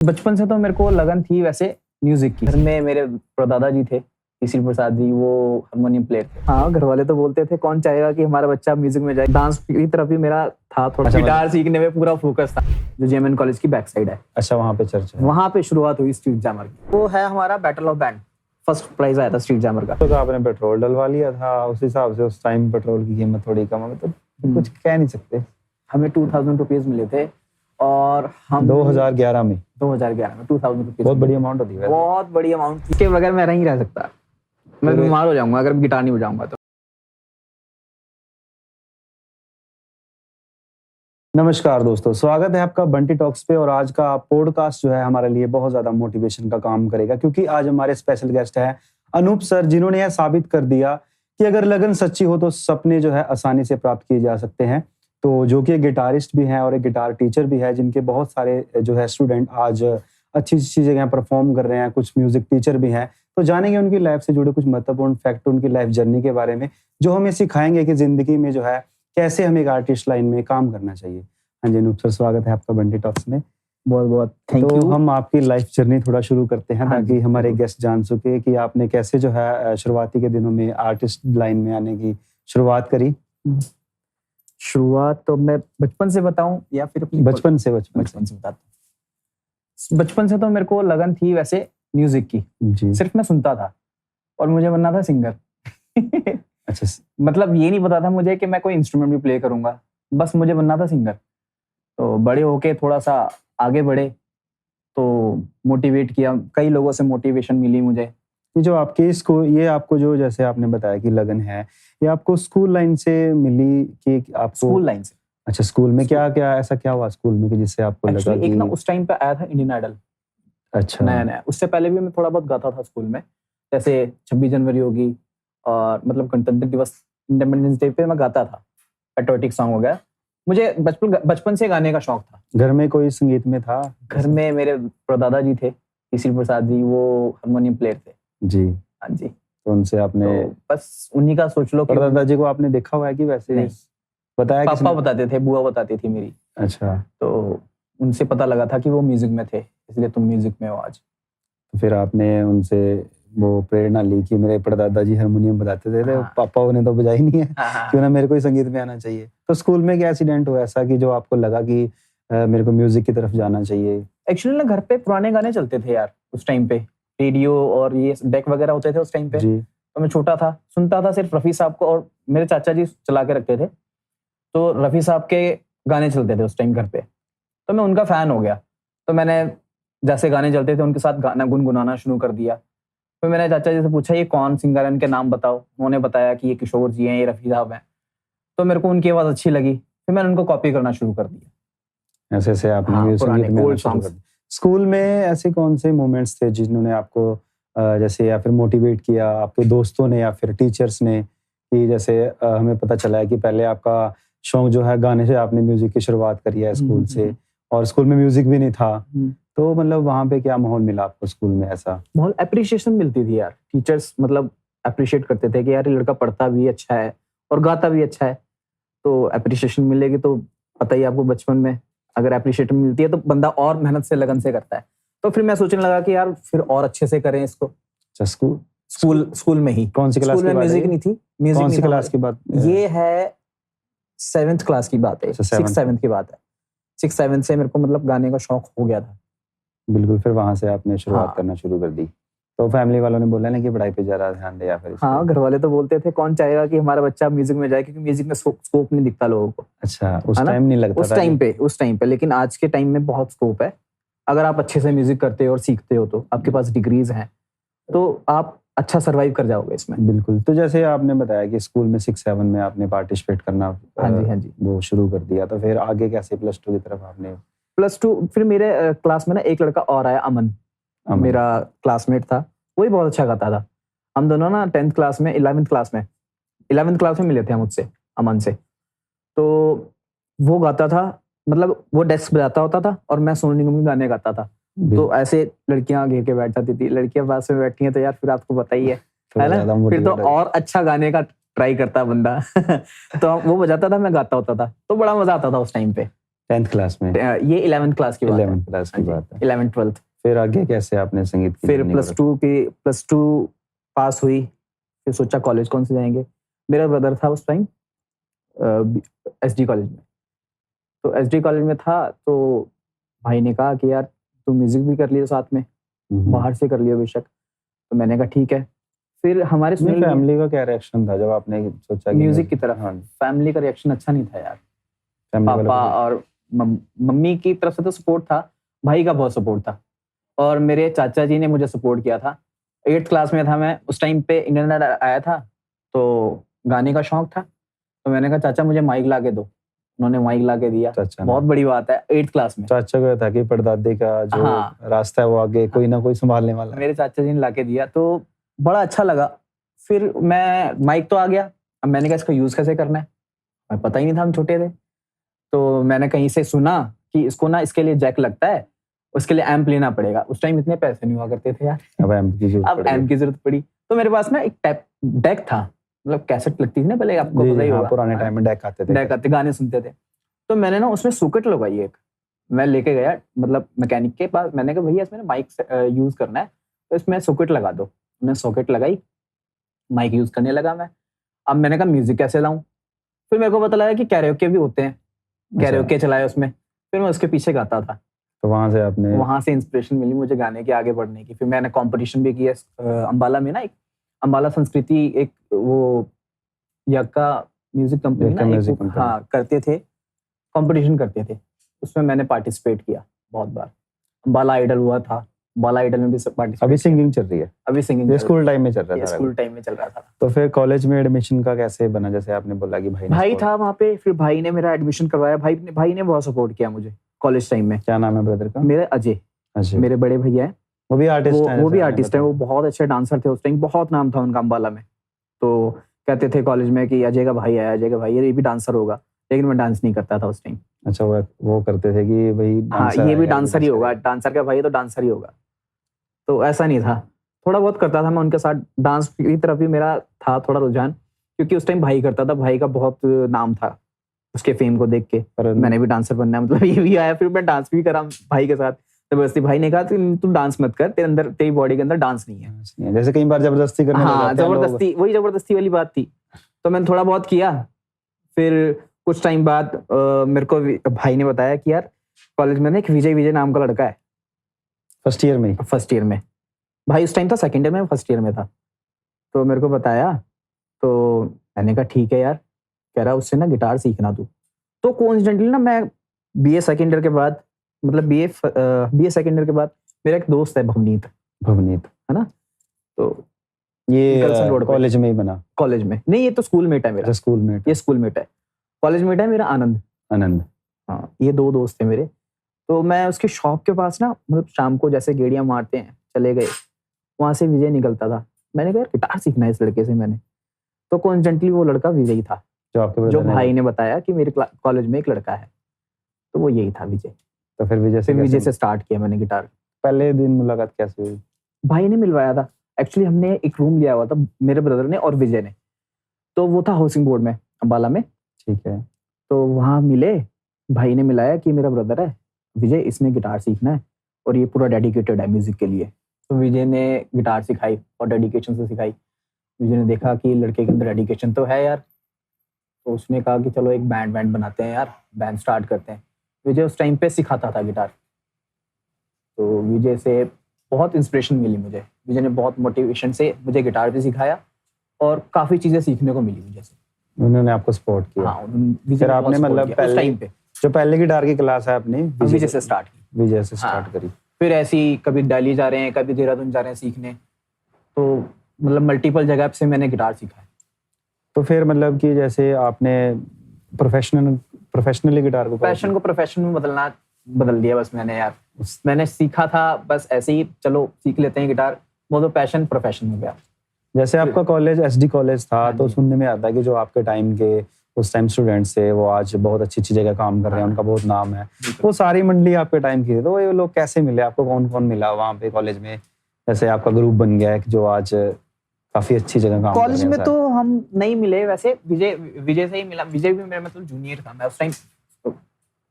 बचपन से तो मेरे को लगन थी वैसे म्यूजिक की। घर में मेरे परदादा जी थे, केसरी प्रसाद जी, वो हारमोनियम प्लेयर थे। हाँ, घर वाले तो बोलते थे कौन चाहेगा कि हमारा बच्चा म्यूजिक में जाए। डांस की तरफ भी मेरा था थोड़ा, गिटार सीखने में पूरा फोकस था। जो जेएमएन कॉलेज की बैक साइड है। अच्छा, वहाँ पे चर्च है। वहाँ पे शुरुआत हुई स्ट्रीट जैमर की। वो है हमारा battle of band, first prize आया था स्ट्रीट जैमर का। तो आपने पेट्रोल डलवा लिया था, उस हिसाब से उस टाइम पेट्रोल की कीमत थोड़ी कम है, तो कुछ कह नहीं सकते। हमें 2000 रुपीज मिले थे और हम 2011 में 2011 में 2000 रुपीज। बहुत बड़ी अमाउंट होती है। बहुत बड़ी अमाउंट थी। इसके बगैर मैं नहीं रह सकता, मैं बीमार हो जाऊंगा अगर गिटार नहीं बजाऊंगा तो। नमस्कार दोस्तों, स्वागत है आपका बंटी टॉक्स पे। और आज का पॉडकास्ट जो है हमारे लिए बहुत ज्यादा मोटिवेशन का काम करेगा, क्योंकि आज हमारे स्पेशल गेस्ट है अनूप सर, जिन्होंने यह साबित कर दिया कि अगर लगन सच्ची हो तो सपने जो है आसानी से प्राप्त किए जा सकते हैं। तो जो कि एक गिटारिस्ट भी हैं और एक गिटार टीचर भी है, जिनके बहुत सारे जो है स्टूडेंट आज अच्छी अच्छी जगह परफॉर्म कर रहे हैं। कुछ म्यूजिक टीचर भी हैं। तो जानेंगे उनकी लाइफ से जुड़े कुछ महत्वपूर्ण फैक्ट, उनकी लाइफ जर्नी के बारे में, जो हमें सिखाएंगे कि जिंदगी में जो है कैसे हमें एक आर्टिस्ट लाइन में काम करना चाहिए। हाँ जी अनूप सर, स्वागत है आपका बंटी टॉक्स में। बहुत बहुत थैंक यू। तो हम आपकी लाइफ जर्नी थोड़ा शुरू करते हैं, ताकि हमारे गेस्ट जान सके कि आपने कैसे जो है शुरुआती के दिनों में आर्टिस्ट लाइन में आने की शुरुआत करी। शुरुआत तो मैं बचपन से बताऊं या फिर अपनी बचपन से बताता हूं। बचपन से तो मेरे को लगन थी वैसे म्यूजिक की जी। सिर्फ मैं सुनता था और मुझे बनना था सिंगर। अच्छा, मतलब ये नहीं पता था मुझे कि मैं कोई इंस्ट्रूमेंट भी प्ले करूंगा, बस मुझे बनना था सिंगर। तो बड़े होके थोड़ा सा आगे बढ़े तो मोटिवेट किया, कई लोगों से मोटिवेशन मिली मुझे। ये जो आपके इसको ये आपको जो जैसे आपने बताया कि लगन है, ये आपको स्कूल लाइन से मिली कि आपको स्कूल लाइन से? अच्छा, स्कूल में क्या क्या ऐसा क्या हुआ स्कूल में कि जिससे आपको लगा कि एक ना उस टाइम पे आया था इंडियन आइडल। अच्छा, नया नया। उससे पहले भी मैं थोड़ा बहुत गाता था स्कूल में, जैसे 26 जनवरी होगी और मतलब गणतंत्र दिवस, इंडिपेंडेंस डे पे मैं गाता था। पैट्रियोटिक सॉन्ग हो गया। मुझे बचपन से गाने का शौक था। घर में कोई संगीत में था? घर में मेरे परदादा जी थे, केसरी प्रसाद जी, वो हारमोनियम प्लेयर थे जी। हाँ जी। तो उनसे आपने तो बस उन्हीं का सोच लो कि परदादा जी को आपने देखा हुआ है कि वैसे नहीं, बताया पापा किसने? बताते थे, बुआ बताती थी मेरी। अच्छा, तो उनसे पता लगा था कि वो म्यूजिक में थे, इसलिए तुम म्यूजिक में हो आज। तो फिर आपने उनसे वो प्रेरणा ली कि मेरे परदादा जी हारमोनियम बजाते थे, हाँ। पापा ने तो बजाई नहीं है, हाँ। क्यों ना मेरे को ही संगीत में आना चाहिए। तो स्कूल में क्या इंसिडेंट हुआ ऐसा कि जो आपको लगा कि मेरे को म्यूजिक की तरफ जाना चाहिए? एक्चुअली ना घर पे पुराने गाने चलते थे यार उस टाइम पे, रेडियो और ये डेक वगैरह होते थे उस टाइम पे। जी। तो मैं छोटा था, सुनता था सिर्फ रफी साहब को, और मेरे चाचा जी चला के रखते थे, तो रफी साहब के गाने चलते थे उस टाइम घर पे। तो मैं उनका फैन हो गया। तो मैंने जैसे गाने चलते थे उनके साथ गाना गुनगुनाना शुरू कर दिया। फिर मैंने चाचा जी से पूछा ये कौन सिंगर है, इनके नाम बताओ। उन्होंने बताया कि ये किशोर जी हैं, ये रफी साहब हैं। तो मेरे को उनकी आवाज़ अच्छी लगी, फिर मैंने उनको कॉपी करना शुरू कर दिया। ऐसे ऐसे आपने हाँ, म्यूजिक पुराने संगीत में आना ओल्ड शुरू कर सॉन्ग्स। दिया। स्कूल में ऐसे कौन से मोमेंट्स थे जिन्होंने आपको जैसे या फिर मोटिवेट किया, आपके दोस्तों ने या फिर टीचर्स ने, कि जैसे हमें पता चला है कि पहले आपका शौक जो है गाने से, आपने म्यूजिक की शुरुआत करी है स्कूल से, और स्कूल में म्यूजिक भी नहीं था। तो मतलब वहाँ पे क्या माहौल मिला आपको स्कूल में? ऐसा बहुत एप्रिशिएशन मिलती थी यार, टीचर्स मतलब अप्रिशिएट करते थे कि यार ये लड़का पढ़ता भी अच्छा है और गाता भी अच्छा है। तो अप्रिशिएशन मिलेगी तो पता ही आपको, बचपन में अगर अप्रिशिएशन मिलती है तो बंदा और मेहनत से लगन से करता है। तो फिर मैं सोचने लगा कि यार फिर और अच्छे से करें इसको। अच्छा, स्कूल में ही। कौन सी क्लास स्कूल में म्यूजिक नहीं थी, म्यूजिक कौन नहीं सी था। क्लास की बात? ये है 7th क्लास की बात है, 6th 7th की बात है। 6th 7th से मेरे को मतलब गाने का शौक हो गया था। बिल्कुल, फिर वहां से आपने शुरुआत हाँ। करना शुरू कर दी। तो फैमिली वालों ने बोला ना कि पढ़ाई पे ज्यादा ध्यान दे, या फिर हाँ, घर वाले तो बोलते थे कौन चाहेगा कि हमारा बच्चा म्यूजिक में जाए, क्योंकि म्यूजिक में स्कोप नहीं दिखता लोगों को। अच्छा, उस टाइम नहीं लगता उस टाइम पे, लेकिन आज के टाइम में बहुत स्कोप है। अगर आप अच्छे से म्यूजिक करते हो और सीखते हो तो आपके पास डिग्रीज हैं, तो आप अच्छा सरवाइव कर जाओगे इसमें। बिल्कुल। तो जैसे आपने बताया कि स्कूल में 6-7 में आपने पार्टिसिपेट करना हाँ जी वो शुरू कर दिया, तो फिर आगे कैसे +2 की तरफ आपने? +2 फिर मेरे क्लास में ना एक लड़का और आया, अमन। मेरा क्लासमेट था, वो भी बहुत अच्छा गाता था। हम दोनों ना 10th क्लास में 11th क्लास में मिले थे मुझसे, अमन से। तो वो गाता था, मतलब वो डेस्क बजाता होता था और मैं सोनू निगम के गाने गाता था। तो ऐसे लड़कियां घेर के बैठ जाती थी, लड़कियां पास में बैठी हैं तो यार फिर आपको पता ही है ना, फिर तो और अच्छा गाने का ट्राई करता बंदा। तो वो बजाता था, मैं गाता होता था, तो बड़ा मजा आता था उस टाइम पे। 10th क्लास में? ये 11th क्लास की बात है। 11th क्लास की बात है। 11th 12th। फिर आगे कैसे आपने संगीत की फिर journey प्लस टू पास हुई, फिर सोचा कॉलेज कौन से जाएंगे। मेरा ब्रदर था उस टाइम एसडी कॉलेज में, तो एसडी कॉलेज में था, तो भाई ने कहा कि यार तू म्यूजिक भी कर लियो साथ में, हम्म। बाहर से कर लियो बेशक। तो मैंने कहा ठीक है। फिर हमारे अपनी फैमिली का क्या रिएक्शन था जब आपने सोचा कि म्यूजिक की तरफ? हाँ, फैमिली का रिएक्शन अच्छा नहीं था यार। family वालों पापा का- और मम्मी की तरफ से तो सपोर्ट था, भाई का बहुत सपोर्ट था, और मेरे चाचा जी ने मुझे सपोर्ट किया था। 8th क्लास में था मैं, उस टाइम पे इंटरनेट आया था, तो गाने का शौक था, तो मैंने कहा चाचा मुझे माइक ला के दो। उन्होंने माइक ला के दिया। चाचा ने? बहुत बड़ी बात है 8th क्लास में। चाचा को था कि परदादे का जो हाँ। रास्ता है वो आगे कोई ना कोई संभालने वाला है। मेरे चाचा जी ने ला के दिया, तो बड़ा अच्छा लगा। फिर मैं माइक तो आ गया, अब मैंने कहा इसका यूज कैसे करना है, हमें पता ही नहीं था, हम छोटे थे। तो मैंने कहीं से सुना कि इसको ना इसके लिए जैक लगता है, उसके लिए एम्प लेना पड़ेगा। उस टाइम इतने पैसे नहीं हुआ करते थे यार, अब एम्प की जरूरत अब पड़ गई। एम्प की जरूरत पड़ी। तो मेरे पास ना एक डेक था, मतलब कैसेट लगती थी ना पहले, आपको जी, पता ही हाँ, होगा। पुराने टाइम में डेक आते थे। डेक आते, गाने सुनते थे। तो मैंने ना उसमें सॉकेट लगवाई एक, मैं लेके गया मतलब मैकेनिक के पास। मैंने कहा भैया इसमें माइक यूज करना है, तो इसमें सॉकेट लगा दो। उन्होंने सॉकेट लगाई, माइक यूज करने लगा मैं। अब मैंने कहा म्यूजिक कैसे लाऊं, फिर मेरे को पता लगा कि कैरियोके भी होते हैं, कैरियोके चलाए उसमें, फिर मैं उसके पीछे गाता था। तो वहां से आपने वहां से इंस्पिरेशन मिली मुझे गाने के आगे बढ़ने की। फिर मैंने कंपटीशन भी किया अंबाला में ना, एक अंबाला संस्कृति, एक वो यक्का म्यूजिक कंपनी यक्का ना, म्यूजिक एक कंपनी। हाँ करते थे, कंपटीशन करते थे, उसमें मैंने पार्टिसिपेट किया बहुत बार। अंबाला आइडल हुआ था, अंबाला आइडल में भी पार्टिसिपेट। अभी सिंगिंग चल रही है? अभी सिंगिंग ये स्कूल टाइम में चल रहा था? स्कूल टाइम में चल रहा था। तो फिर कॉलेज में एडमिशन का कैसे बना? जैसे आपने बोला कि भाई था वहाँ पे, फिर भाई ने मेरा एडमिशन करवाया। भाई ने बहुत सपोर्ट किया मुझे कॉलेज टाइम में। क्या नाम है ब्रदर का? मेरे अजय, अच्छा, मेरे बड़े भैया है। वो भी आर्टिस्ट हैं? वो भी आर्टिस्ट है, वो बहुत अच्छे डांसर थे उस टाइम, बहुत नाम था उनका अंबाला में। तो कहते थे कॉलेज में कि अजय का भाई है, अजय का भाई है, ये भी डांसर होगा, लेकिन मैं डांस नहीं करता था उस टाइम। अच्छा, वो करते थे कि भाई हाँ ये भी डांसर ही होगा, डांसर का भाई है तो डांसर ही होगा। तो ऐसा नहीं था, थोड़ा बहुत करता था मैं उनके साथ। डांस की तरफ भी मेरा था थोड़ा रुझान, क्योंकि उस टाइम भाई करता था, भाई का बहुत नाम था उसके फेम को देख के। मैंने भी डांसर बनना है, मतलब ये भी आया। फिर मैं डांस भी करा भाई के साथ जबरदस्ती। भाई ने कहा तू डांस मत कर, तेरे अंदर, तेरी बॉडी के अंदर डांस नहीं है। जैसे कई बार जबरदस्ती करने लग हाँ जाते हैं लोग। जबरदस्ती, वही जबरदस्ती वाली बात थी। तो मैंने थोड़ा बहुत किया। फिर कुछ टाइम बाद मेरे को भाई ने बताया कि यार कॉलेज में ना एक विजय नाम का लड़का है, फर्स्ट ईयर में? फर्स्ट ईयर में। भाई उस टाइम था सेकंड ईयर में, फर्स्ट ईयर में था। तो मेरे को बताया, तो मैंने कहा ठीक है यार। कह रहा उससे ना गिटार सीखना तू। तो कोइंसिडेंटली ना मैं बीए सेकंड ईयर के बाद, मतलब बीए सेकंड ईयर के बाद मेरा एक दोस्त है भवनीत, है ना। तो ये कॉलेज में ही बना? कॉलेज में नहीं, ये तो स्कूल मेट है मेरा। School mate? ये स्कूल मेट है। कॉलेज मेट है मेरा आनंद। हाँ, ये दो दोस्त थे मेरे। तो मैं उसके शॉप के पास ना, मतलब शाम को जैसे गेड़ियां मारते हैं चले गए, वहां से विजय निकलता था। मैंने कहा यार गिटार सीखना है इस लड़के से मैंने। तो कोइंसिडेंटली वो लड़का विजय था, जो भाई ने बताया कि मेरे कॉलेज में एक लड़का है, तो वो यही था विजय। तो फिर विजय से स्टार्ट किया मैंने गिटार। पहले दिन मुलाकात कैसे हुई? भाई ने मिलवाया था एक्चुअली। हमने एक रूम लिया हुआ था, मेरे ब्रदर ने और विजय ने। तो वो था हाउसिंग बोर्ड में अंबाला में। ठीक है। तो वहां मिले, भाई ने मिलाया कि मेरा ब्रदर है विजय, इसने गिटार सीखना है और ये पूरा डेडिकेटेड है म्यूजिक के लिए। तो विजय ने गिटार सिखाई और डेडिकेशन से सिखाई। विजय ने देखा कि लड़के के अंदर डेडिकेशन तो है यार, तो उसने कहा कि चलो एक बैंड बनाते हैं यार, बैंड स्टार्ट करते हैं। विजय उस टाइम पे सिखाता था गिटार। तो विजय से बहुत इंस्पिरेशन मिली मुझे। विजय ने बहुत मोटिवेशन से मुझे गिटार भी सिखाया और काफी चीजें सीखने को मिली विजय से। उन्होंने आपको सपोर्ट किया? हाँ, विजय फिर ने आपने बहुत मतलब support किया उस टाइम पे। जो पहले गिटार की क्लास है आपने विजय से स्टार्ट की। विजय से हाँ। स्टार्ट करी। फिर ऐसी कभी दिल्ली जा रहे हैं, कभी देहरादून जा रहे हैं सीखने, तो मतलब मल्टीपल जगह से मैंने गिटार सीखा है। तो फिर मतलब कि जैसे आपने प्रोफेशनली गिटार को पैशन को प्रोफेशन में बदल दिया बस मैंने यार। मैंने सीखा था बस ऐसे ही, चलो सीख लेते हैं गिटार, वो तो पैशन प्रोफेशन में गया। जैसे आपका कॉलेज एसडी कॉलेज था, तो सुनने में आता है कि जो आपके टाइम के उस टाइम स्टूडेंट्स थे वो आज बहुत अच्छी जगह काम कर रहे हैं, उनका बहुत नाम है। वो सारी मंडली आपके टाइम की थी, तो ये लोग कैसे मिले आपको? कौन कौन मिला वहाँ पे कॉलेज में? जैसे आपका ग्रुप बन गया है जो आज काफी अच्छी जगह काम कॉलेज में तो हम नहीं मिले वैसे। विजय से ही मिला। विजय भी मेरा मतलब जूनियर था, मैं उस टाइम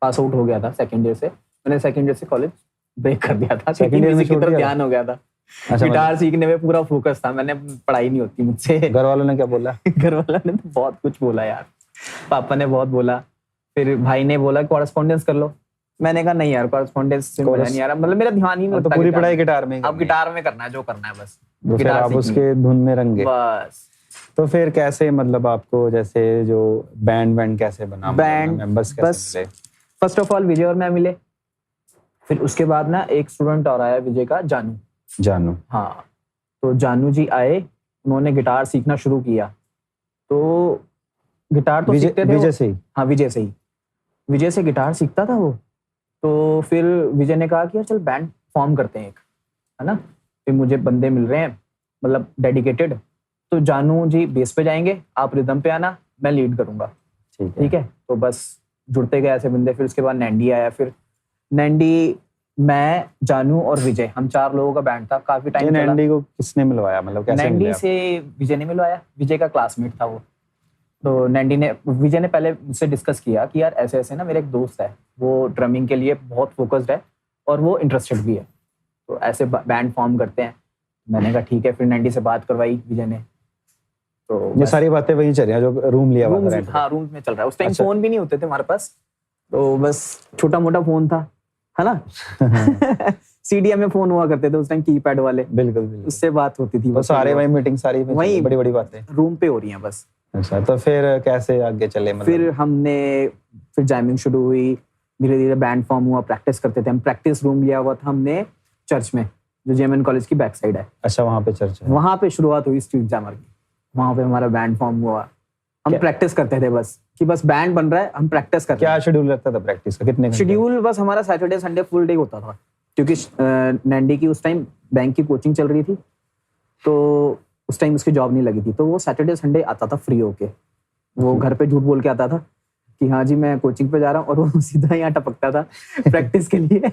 पास आउट हो गया था सेकंड ईयर से। मैंने सेकंड ईयर से कॉलेज ब्रेक कर दिया था, Second year में म्यूजिक की छोड़ तरफ दिया? ध्यान हो गया था। अच्छा, गिटार सीखने में पूरा फोकस था, मैंने पढ़ाई नहीं होती मुझसे। घर वालों ने क्या बोला? घर वालों ने तो बहुत कुछ बोला यार, पापा ने बहुत बोला, फिर भाई ने बोला कॉरेस्पॉन्डेंस कर लो। मैंने कहा नहीं यार, कॉरेस्पॉन्डेंस से मजा नहीं आ रहा, मतलब मेरा ध्यान ही नहीं तो लगता। पूरी पढ़ाई गिटार में ही अब करनी है। गिटार में करना है, जो करना है बस तो फिर गिटार आप सीखनी उसके धुन में रंगे। बस। तो फिर कैसे, मतलब आपको जैसे जो बैंड कैसे बना, बैंड मेंबर्स बस कैसे मिले? फर्स्ट ऑफ ऑल विजय और मैं मिले, फिर उसके बाद ना एक स्टूडेंट और आया विजय का, जानू। हाँ, तो जानू जी आए, उन्होंने गिटार सीखना शुरू किया। तो गिटार तो सीखते थे विजय से ही? हाँ, विजय से ही, विजय से गिटार सीखता था वो। तो फिर विजय ने कहा कि यार चल बैंड फॉर्म करते हैं एक, है ना। फिर मुझे बंदे मिल रहे हैं मतलब डेडिकेटेड, तो जानू जी बेस पे जाएंगे, आप रिदम पे आना, मैं लीड करूंगा। ठीक है, तो बस जुड़ते गए ऐसे बंदे। फिर उसके बाद नैंडी आया, फिर नैंडी, मैं, जानू और विजय, हम 4 लोगों का बैंड था, काफी टाइम चला। नैंडी को किसने मिलवाया, मतलब कैसे मिले नैंडी आप? से विजय ने मिलवाया, विजय का क्लासमेट था वो। तो विजय ने पहले मुझसे डिस्कस किया कि यार ऐसे ऐसे ना मेरा एक दोस्त है, वो ड्रमिंग के लिए बहुत फोकस्ड है और वो इंटरेस्टेड भी है, तो ऐसे बैंड फॉर्म करते हैं। मैंने कहा ठीक है, फिर नैंडी से बात करवाई विजय ने। तो ये सारी बातें वहीं चल रही हैं जो रूम लिया हुआ था रेंट पे? हाँ, रूम में चल रहा है। उस टाइम अच्छा। फोन भी नहीं होते थे हमारे पास, तो बस छोटा मोटा फोन था, है ना। सीडीएम में फोन हुआ करते थे उस टाइम, कीपैड वाले, बिल्कुल बिल्कुल। उससे बात होती थी। तो सारे वही मीटिंग सारी वहीं बड़ी बड़ी बातें रूम पे हो रही हैं बस। अच्छा, तो फिर कैसे आगे चले, मतलब? फिर जैमिंग शुरू हुई, धीरे धीरे बैंड फॉर्म हुआ, प्रैक्टिस करते थे हम। प्रैक्टिस रूम लिया हुआ था हमने चर्च में, जो जेएमएन कॉलेज की बैक साइड है। अच्छा, वहाँ पे चर्च है? वहां पे शुरुआत हुई स्ट्रीट जैमर की, वहां पे हमारा बैंड फॉर्म हुआ। हम प्रैक्टिस करते थे बस, कि बस बैंड बन रहा है, हम प्रैक्टिस कर रहे हैं। क्या शेड्यूल रहता था प्रैक्टिस का, कितने घंटे? शेड्यूल बस हमारा सैटरडे संडे फुल डे होता था, क्योंकि नैंडी की उस टाइम बैंक की कोचिंग चल रही थी, तो उस टाइम उसकी जॉब नहीं लगी थी, तो वो सैटरडे संडे आता था फ्री होके। वो घर पे झूठ बोल के आता था कि हाँ जी मैं कोचिंग पे जा रहा हूँ, और वो सीधा यहाँ टपकता था प्रैक्टिस के लिए,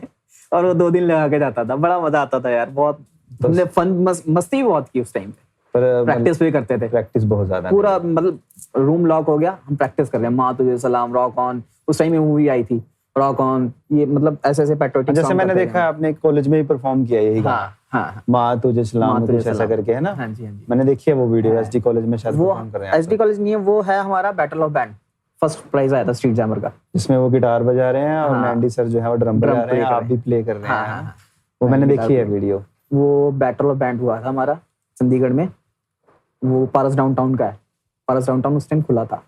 और वो 2 दिन लगा के जाता था। बड़ा मजा आता था यार, बहुत हमने फन मस्ती भी बहुत की उस टाइम पे। प्रैक्टिस भी करते थे, प्रैक्टिस बहुत ज्यादा, पूरा मतलब रूम लॉक हो गया, हम प्रैक्टिस कर रहे हैं। माँ तुझे सलाम, रॉक ऑन, उस टाइम में मूवी आई थी रॉक ऑन, ये मतलब ऐसे ऐसे पैट्रियोटिक जैसे मैंने देखा आपने कॉलेज में ही परफॉर्म किया यही गाना। हाँ, माँ तुझे सलाम, कुछ ऐसा करके, है ना? हाँ जी, हाँ जी। मैंने देखी है वो वीडियो, एसडी कॉलेज में शायद परफॉर्म कर रहे हैं। एसडी कॉलेज नहीं है वो, है हमारा battle of band, first prize आया था स्ट्रीट जैमर का, जिसमें वो गिटार बजा रहे हैं और नैंडी सर जो है वो ड्रम बजा रहे हैं, आप भी प्ले कर रहे हैं। वो मैंने देखी है वीडियो। वो बैटल ऑफ बैंड हुआ था हमारा चंडीगढ़ में, वो पारस डाउनटाउन का है। पारस डाउनटाउन उस टाइम खुला था।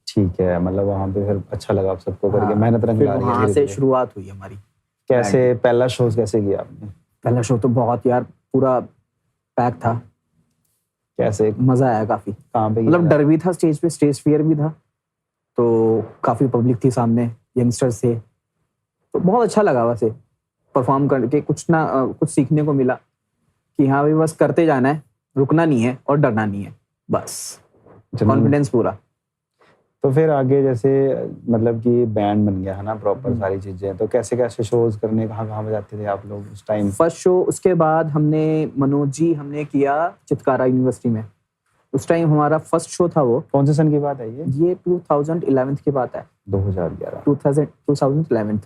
ठीक है, मतलब वहाँ पे फिर अच्छा लगा आप सबको करके, मेहनत रंग ला रही है। वहाँ से शुरुआत हुई हमारी। कैसे पहला शो कैसे किया आपने? पहला शो तो बहुत यार पूरा पैक था, कैसे मजा आया काफी। कहाँ पे? मतलब डर भी था स्टेज पे, स्टेज फियर भी था, तो काफी पब्लिक थी सामने, यंगस्टर्स थे, तो बहुत अच्छा लगा वैसे परफॉर्म करके। कुछ सीखने को मिला कि हाँ भाई बस करते जाना है, रुकना नहीं है और डरना नहीं है, बस कॉन्फिडेंस पूरा। तो फिर आगे जैसे मतलब कि बैंड बन गया है ना प्रॉपर सारी चीजें, तो कैसे कैसे शोज करने, कहाँ जाते थे आप लोग उस टाइम? फर्स्ट शो उसके बाद हमने मनोज जी हमने किया चितकारा यूनिवर्सिटी में। उस टाइम हमारा फर्स्ट शो था वो। कौन से सन की बात है ये 2011 की बात है। 2011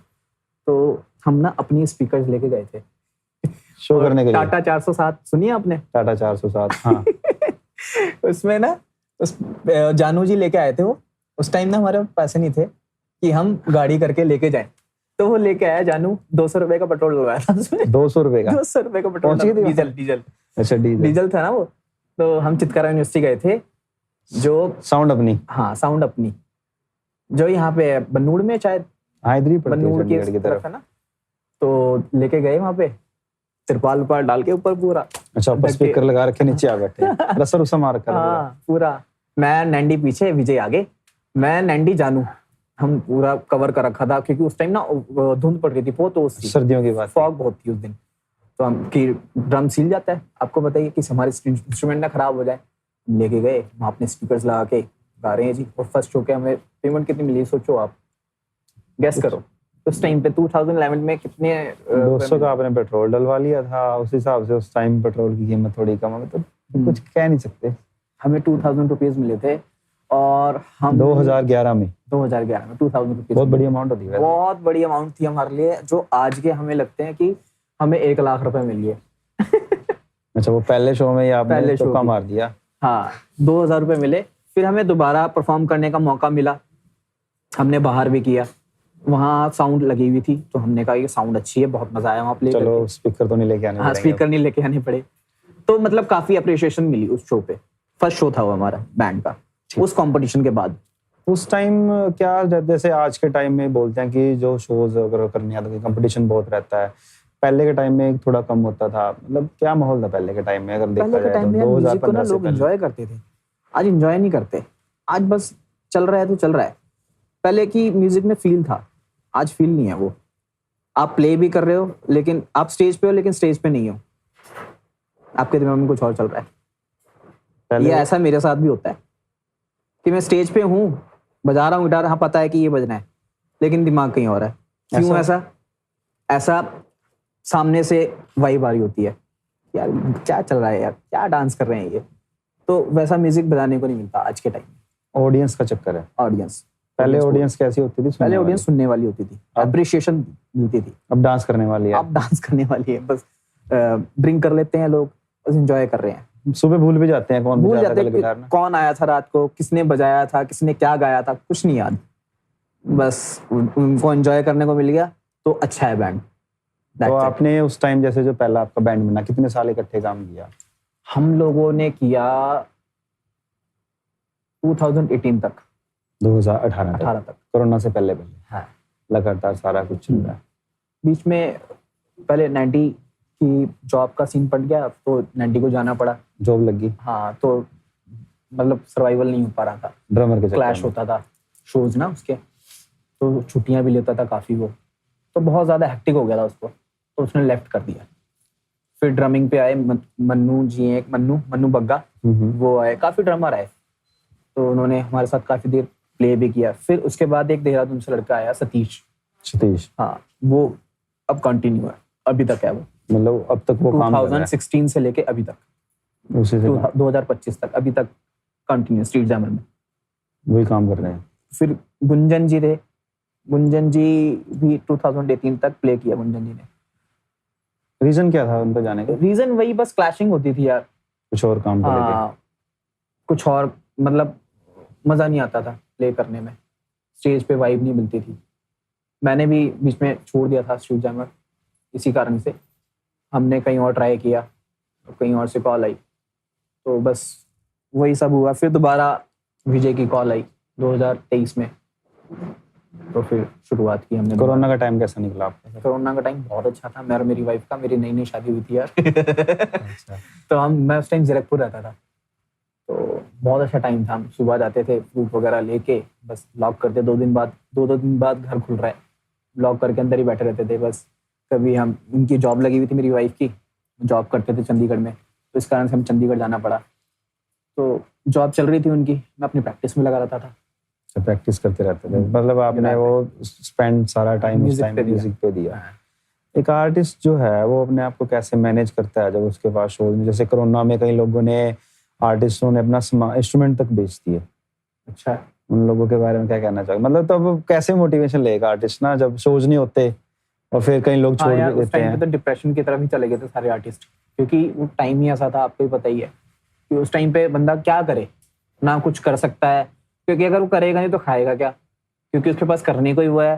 तो हम ना अपनी स्पीकर्स लेके गए थे शो करने के लिए। टाटा 407 सुनिए आपने? टाटा 407, हाँ। उसमें ना उस जानू जी लेके आए थे वो। उस टाइम ना हमारे पैसे नहीं थे कि हम गाड़ी करके लेके जाएं, तो वो लेके आया जानू। 200 रुपए का पेट्रोल लगवाया था उसमें। 200 रुपए का? 200 रुपए का पेट्रोल, डीजल। अच्छा, डीजल था ना वो। तो हम चितकारा यूनिवर्सिटी गए थे, जो साउंड अपनी, हाँ साउंड अपनी, जो यहाँ पे बन्नूड़ में शायद, बन्नूड़ की तरफ है ना, तो लेके गए वहाँ पे तिरपाल डाल के ऊपर पूरा। अच्छा, ऊपर स्पीकर लगा रखे, नीचे आ बैठे, रस्सा रुस्सा मार रखा हाँ पूरा। मैं नैंडी पीछे, विजय आगे, मैं नैंडी जानू, हम पूरा कवर कर रखा था, क्योंकि उस टाइम ना धुंध पड़ रही थी बहुत, तो सर्दियों की बात, फॉग बहुत थी उस दिन। तो हम की ड्रम सील जाता है, आपको बताइए कि हमारे इंस्ट्रूमेंट ना खराब हो जाए। लेके गए वहाँ अपने स्पीकर्स लगा के गा रहे हैं जी। और फर्स्ट शो के हमें पेमेंट कितनी मिली सोचो आप, गैस करो। उस टाइम पे 2011 में कितने 200 का आपने पेट्रोल डलवा लिया था, उस हिसाब से उस टाइम पेट्रोल की कीमत थोड़ी कम है, तो कुछ कह नहीं सकते। हमें 2000 रुपीज मिले थे और हम 2011 में 2011 में 2000 रुपीज बहुत बड़ी अमाउंट होती है। बहुत बड़ी अमाउंट थी हमारे लिए, जो आज के हमें लगते हैं कि हमें 1 लाख रुपए मिल गए। अच्छा, वो पहले शो में ही आपने पहले शो तुक्का की। मार दिया। हाँ, 2000 रुपए मिले। फिर हमें दोबारा परफॉर्म करने का मौका मिला, हमने बाहर भी किया। वहाँ साउंड लगी हुई थी तो हमने कहा ये साउंड अच्छी है, बहुत मजा आया वहाँ प्ले करके। चलो स्पीकर तो नहीं लेके आने हाँ, पड़ेंगे स्पीकर नहीं लेके आने पड़े। तो मतलब काफी अप्रिशिएशन मिली उस शो पे। फर्स्ट शो था वो हमारा बैंड का, उस कंपटीशन के बाद। उस टाइम क्या, जैसे आज के टाइम में बोलते हैं कि जो शोज अगर करने आते हैं कंपटीशन बहुत रहता है, पहले के टाइम में थोड़ा कम होता था, मतलब क्या माहौल था पहले के टाइम में अगर देखा पहले के जाए टाइम तो में म्यूजिक को ना 2015 से लोग पहले? एंजॉय करते थे, आज एंजॉय नहीं करते। आज बस चल रहा है तो चल रहा है। पहले की म्यूजिक में फील था, आज फील नहीं है वो। आप प्ले भी कर रहे हो लेकिन आप स्टेज पे हो, लेकिन स्टेज पे नहीं हो, आपके दिमाग में कुछ और चल रहा है। पहले ये ऐसा मेरे साथ भी होता है कि मैं स्टेज पे हूँ, बजा रहा हूँ गिटार, हाँ पता है कि ये बजना है, लेकिन दिमाग कहीं और है। क्यों ऐसा? ऐसा सामने से वाइब आ रही होती है, यार क्या चल रहा है, यार क्या डांस कर रहे हैं ये। तो वैसा म्यूजिक बजाने को नहीं मिलता आज के टाइम में। ऑडियंस का चक्कर है। ऑडियंस पहले ऑडियंस कैसी होती थी? पहले ऑडियंस सुनने वाली होती थी, अप्रिशिएशन मिलती थी। अब डांस करने वाली है। अब डांस करने वाली है, बस ड्रिंक कर लेते हैं लोग, बस एंजॉय कर रहे हैं। सुबह भूल भी जाते हैं कौन भूल बजाता जाते है हैं गिटार कि ना। कौन आया था रात को, किसने बजाया था, किसने क्या गाया था, कुछ नहीं याद। बस उनको एंजॉय करने को मिल गया तो अच्छा है बैंड। तो आपने उस टाइम जैसे जो पहला आपका बैंड बना, कितने साल इकट्ठे काम किया? हम लोगों ने किया 2018 तक, 2018 तक। कोरोना से पहले पहले हाँ, लगातार सारा कुछ चल रहा है। बीच में पहले 90 की जॉब का सीन पड़ गया तो 90 को जाना पड़ा। जॉब लगी। हाँ, तो मतलब सर्वाइवल नहीं हो पा रहा था, ड्रमर के क्लैश होता था शोज ना उसके, तो छुट्टियां भी लेता था काफी वो, तो बहुत ज्यादा हेक्टिक हो गया था उसको, तो उसने लेफ्ट कर दिया। फिर ड्रमिंग पे आए मन्नू जी, एक मन्नू बग्गा, वो आए, काफी ड्रमर आए, तो उन्होंने हमारे साथ काफी देर प्ले भी किया। फिर उसके बाद एक देहरादून से लड़का आया, सतीश। हाँ, वो अब कंटिन्यू है, अभी तक है वो, मतलब अब तक वो काम कर रहा है 2016 से लेके अभी तक, उसी से 2025 तक, अभी तक कंटिन्यू स्ट्रीट जैमर में वही काम कर रहे हैं। फिर गुंजन जी थे, गुंजन जी भी 2018 तक प्ले किया गुंजन जी ने। रीजन क्या था उनका जाने का? रीजन वही, बस क्लैशिंग होती थी यार, कुछ और काम को लेके। हाँ, कुछ और, मतलब मजा नहीं आता था प्ले करने में, स्टेज पे वाइब नहीं मिलती थी। मैंने भी बीच में छोड़ दिया था स्ट्रीट जैमर इसी कारण से। हमने कहीं और ट्राई किया, तो कहीं और से कॉल आई, तो बस वही सब हुआ। फिर दोबारा विजय की कॉल आई 2023 में, तो फिर शुरुआत की हमने। कोरोना का टाइम कैसा निकला आपका? कोरोना का टाइम बहुत अच्छा था मेरा, मेरी वाइफ का, मेरी नई नई शादी हुई थी यार। अच्छा। तो मैं उस टाइम जीरकपुर रहता था, तो बहुत अच्छा टाइम था। हम सुबह जाते थे फ्रूट वगैरह लेके, बस लॉक करते, 2 दिन बाद घर खुल रहा है, लॉक करके अंदर ही बैठे रहते थे बस। कभी हम, उनकी जॉब लगी हुई थी मेरी वाइफ की, जॉब करते थे चंडीगढ़ में, तो इस कारण से हम चंडीगढ़ जाना पड़ा। तो जॉब चल रही थी उनकी, मैं अपनी प्रैक्टिस में लगा रहता था। प्रैक्टिस करते रहते थे, मतलब आपने वो स्पेंड सारा टाइम उस टाइम म्यूजिक पे दिया। एक आर्टिस्ट जो है वो अपने आप को कैसे मैनेज करता है जब उसके पास शोज में, जैसे कोरोना में कई लोगों ने, आर्टिस्टों ने अपना इंस्ट्रूमेंट तक बेच दिए। अच्छा, उन लोगों के बारे में क्या कहना चाहिए? मतलब तब कैसे मोटिवेशन लेगा आर्टिस्ट ना, जब शोज नहीं होते और फिर कई लोग छोड़ भी देते हैं। तो डिप्रेशन की तरफ ही चले गए थे सारे आर्टिस्ट, क्योंकि वो टाइम ही ऐसा था, आपको ही पता ही है कि उस टाइम पे बंदा क्या करे, ना कुछ कर सकता है, क्योंकि अगर वो करेगा नहीं तो खाएगा क्या, क्योंकि उसके पास करने को ही हुआ है,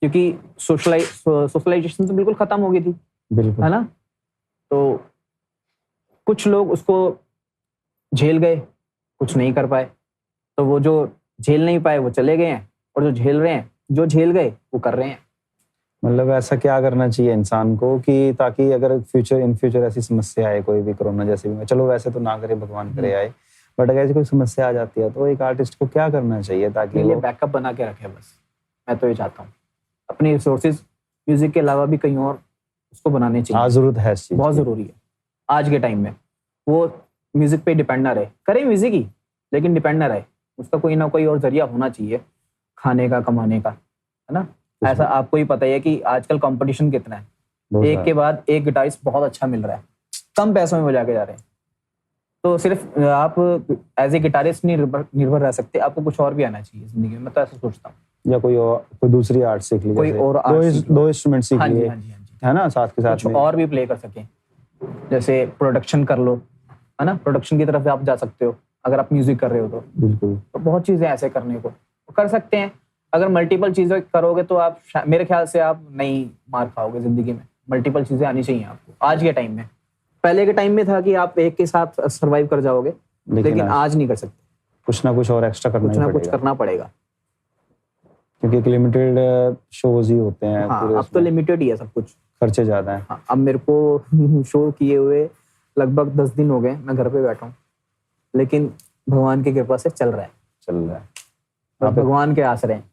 क्योंकि सोशलाइजेशन तो बिल्कुल खत्म हो गई थी, बिल्कुल, है ना। तो कुछ लोग उसको झेल गए, कुछ नहीं कर पाए, तो वो जो झेल नहीं पाए वो चले गए हैं, और जो झेल रहे हैं, जो झेल गए वो कर रहे हैं। मतलब ऐसा क्या करना चाहिए इंसान को कि ताकि अगर इन फ्यूचर ऐसी समस्या आए, कोई भी कोरोना जैसे भी, चलो वैसे तो ना करे, भगवान करे आए, बट अगर ऐसी कोई समस्या आ जाती है तो एक आर्टिस्ट को क्या करना चाहिए ताकि वो बैकअप बना के रखे? बस मैं तो ये चाहता हूँ, अपने रिसोर्सेज म्यूजिक के अलावा भी कहीं और उसको बनाने चाहिए। जरूरत है, इस चीज बहुत जरूरी है आज के टाइम में। वो म्यूजिक पे डिपेंड ना रहे, करे म्यूजिक ही, लेकिन डिपेंड ना रहे, उसका कोई ना कोई और जरिया होना चाहिए खाने का, कमाने का, है ना। ऐसा आपको ही पता है कि आजकल कंपटीशन कितना है, एक के बाद एक गिटारिस्ट बहुत अच्छा मिल रहा है, कम पैसों में बजा के जा रहे हैं, तो सिर्फ आप एज ए गिटारिस्ट नहीं निर्भर रह सकते, आपको कुछ और भी आना चाहिए जिंदगी में, मैं तो ऐसा सोचता हूँ। या कोई दूसरी आर्ट सीख ली, कोई जैसे और आर्ट सीख लो। दो इंस्ट्रूमेंट सीख हाँ जी, लिए, हाँ जी, हाँ जी। है ना, साथ के साथ कुछ में और भी प्ले कर सकें, जैसे प्रोडक्शन कर लो, है ना, प्रोडक्शन की तरफ भी आप जा सकते हो अगर आप म्यूजिक कर रहे हो तो। बिल्कुल। तो बहुत चीजें ऐसे करने को कर सकते हैं। अगर मल्टीपल चीजें करोगे तो आप मेरे ख्याल से आप नहीं मार खाओगे जिंदगी में। मल्टीपल चीजें आनी चाहिए आपको आज के टाइम में। पहले के टाइम में था कि आप एक के साथ सरवाइव कर जाओगे, लेकिन आज नहीं कर सकते, कुछ ना कुछ और एक्स्ट्रा करना कुछ ना कुछ करना पड़ेगा, क्योंकि लिमिटेड शोज ही होते हैं। हाँ, अब तो लिमिटेड ही है सब कुछ, खर्चे ज्यादा हैं। हाँ, अब मेरे को शो किए हुए लगभग 10 दिन हो गए, मैं घर पे बैठा हूँ, लेकिन भगवान की कृपा से चल रहा है। आप भगवान के आसरे हैं।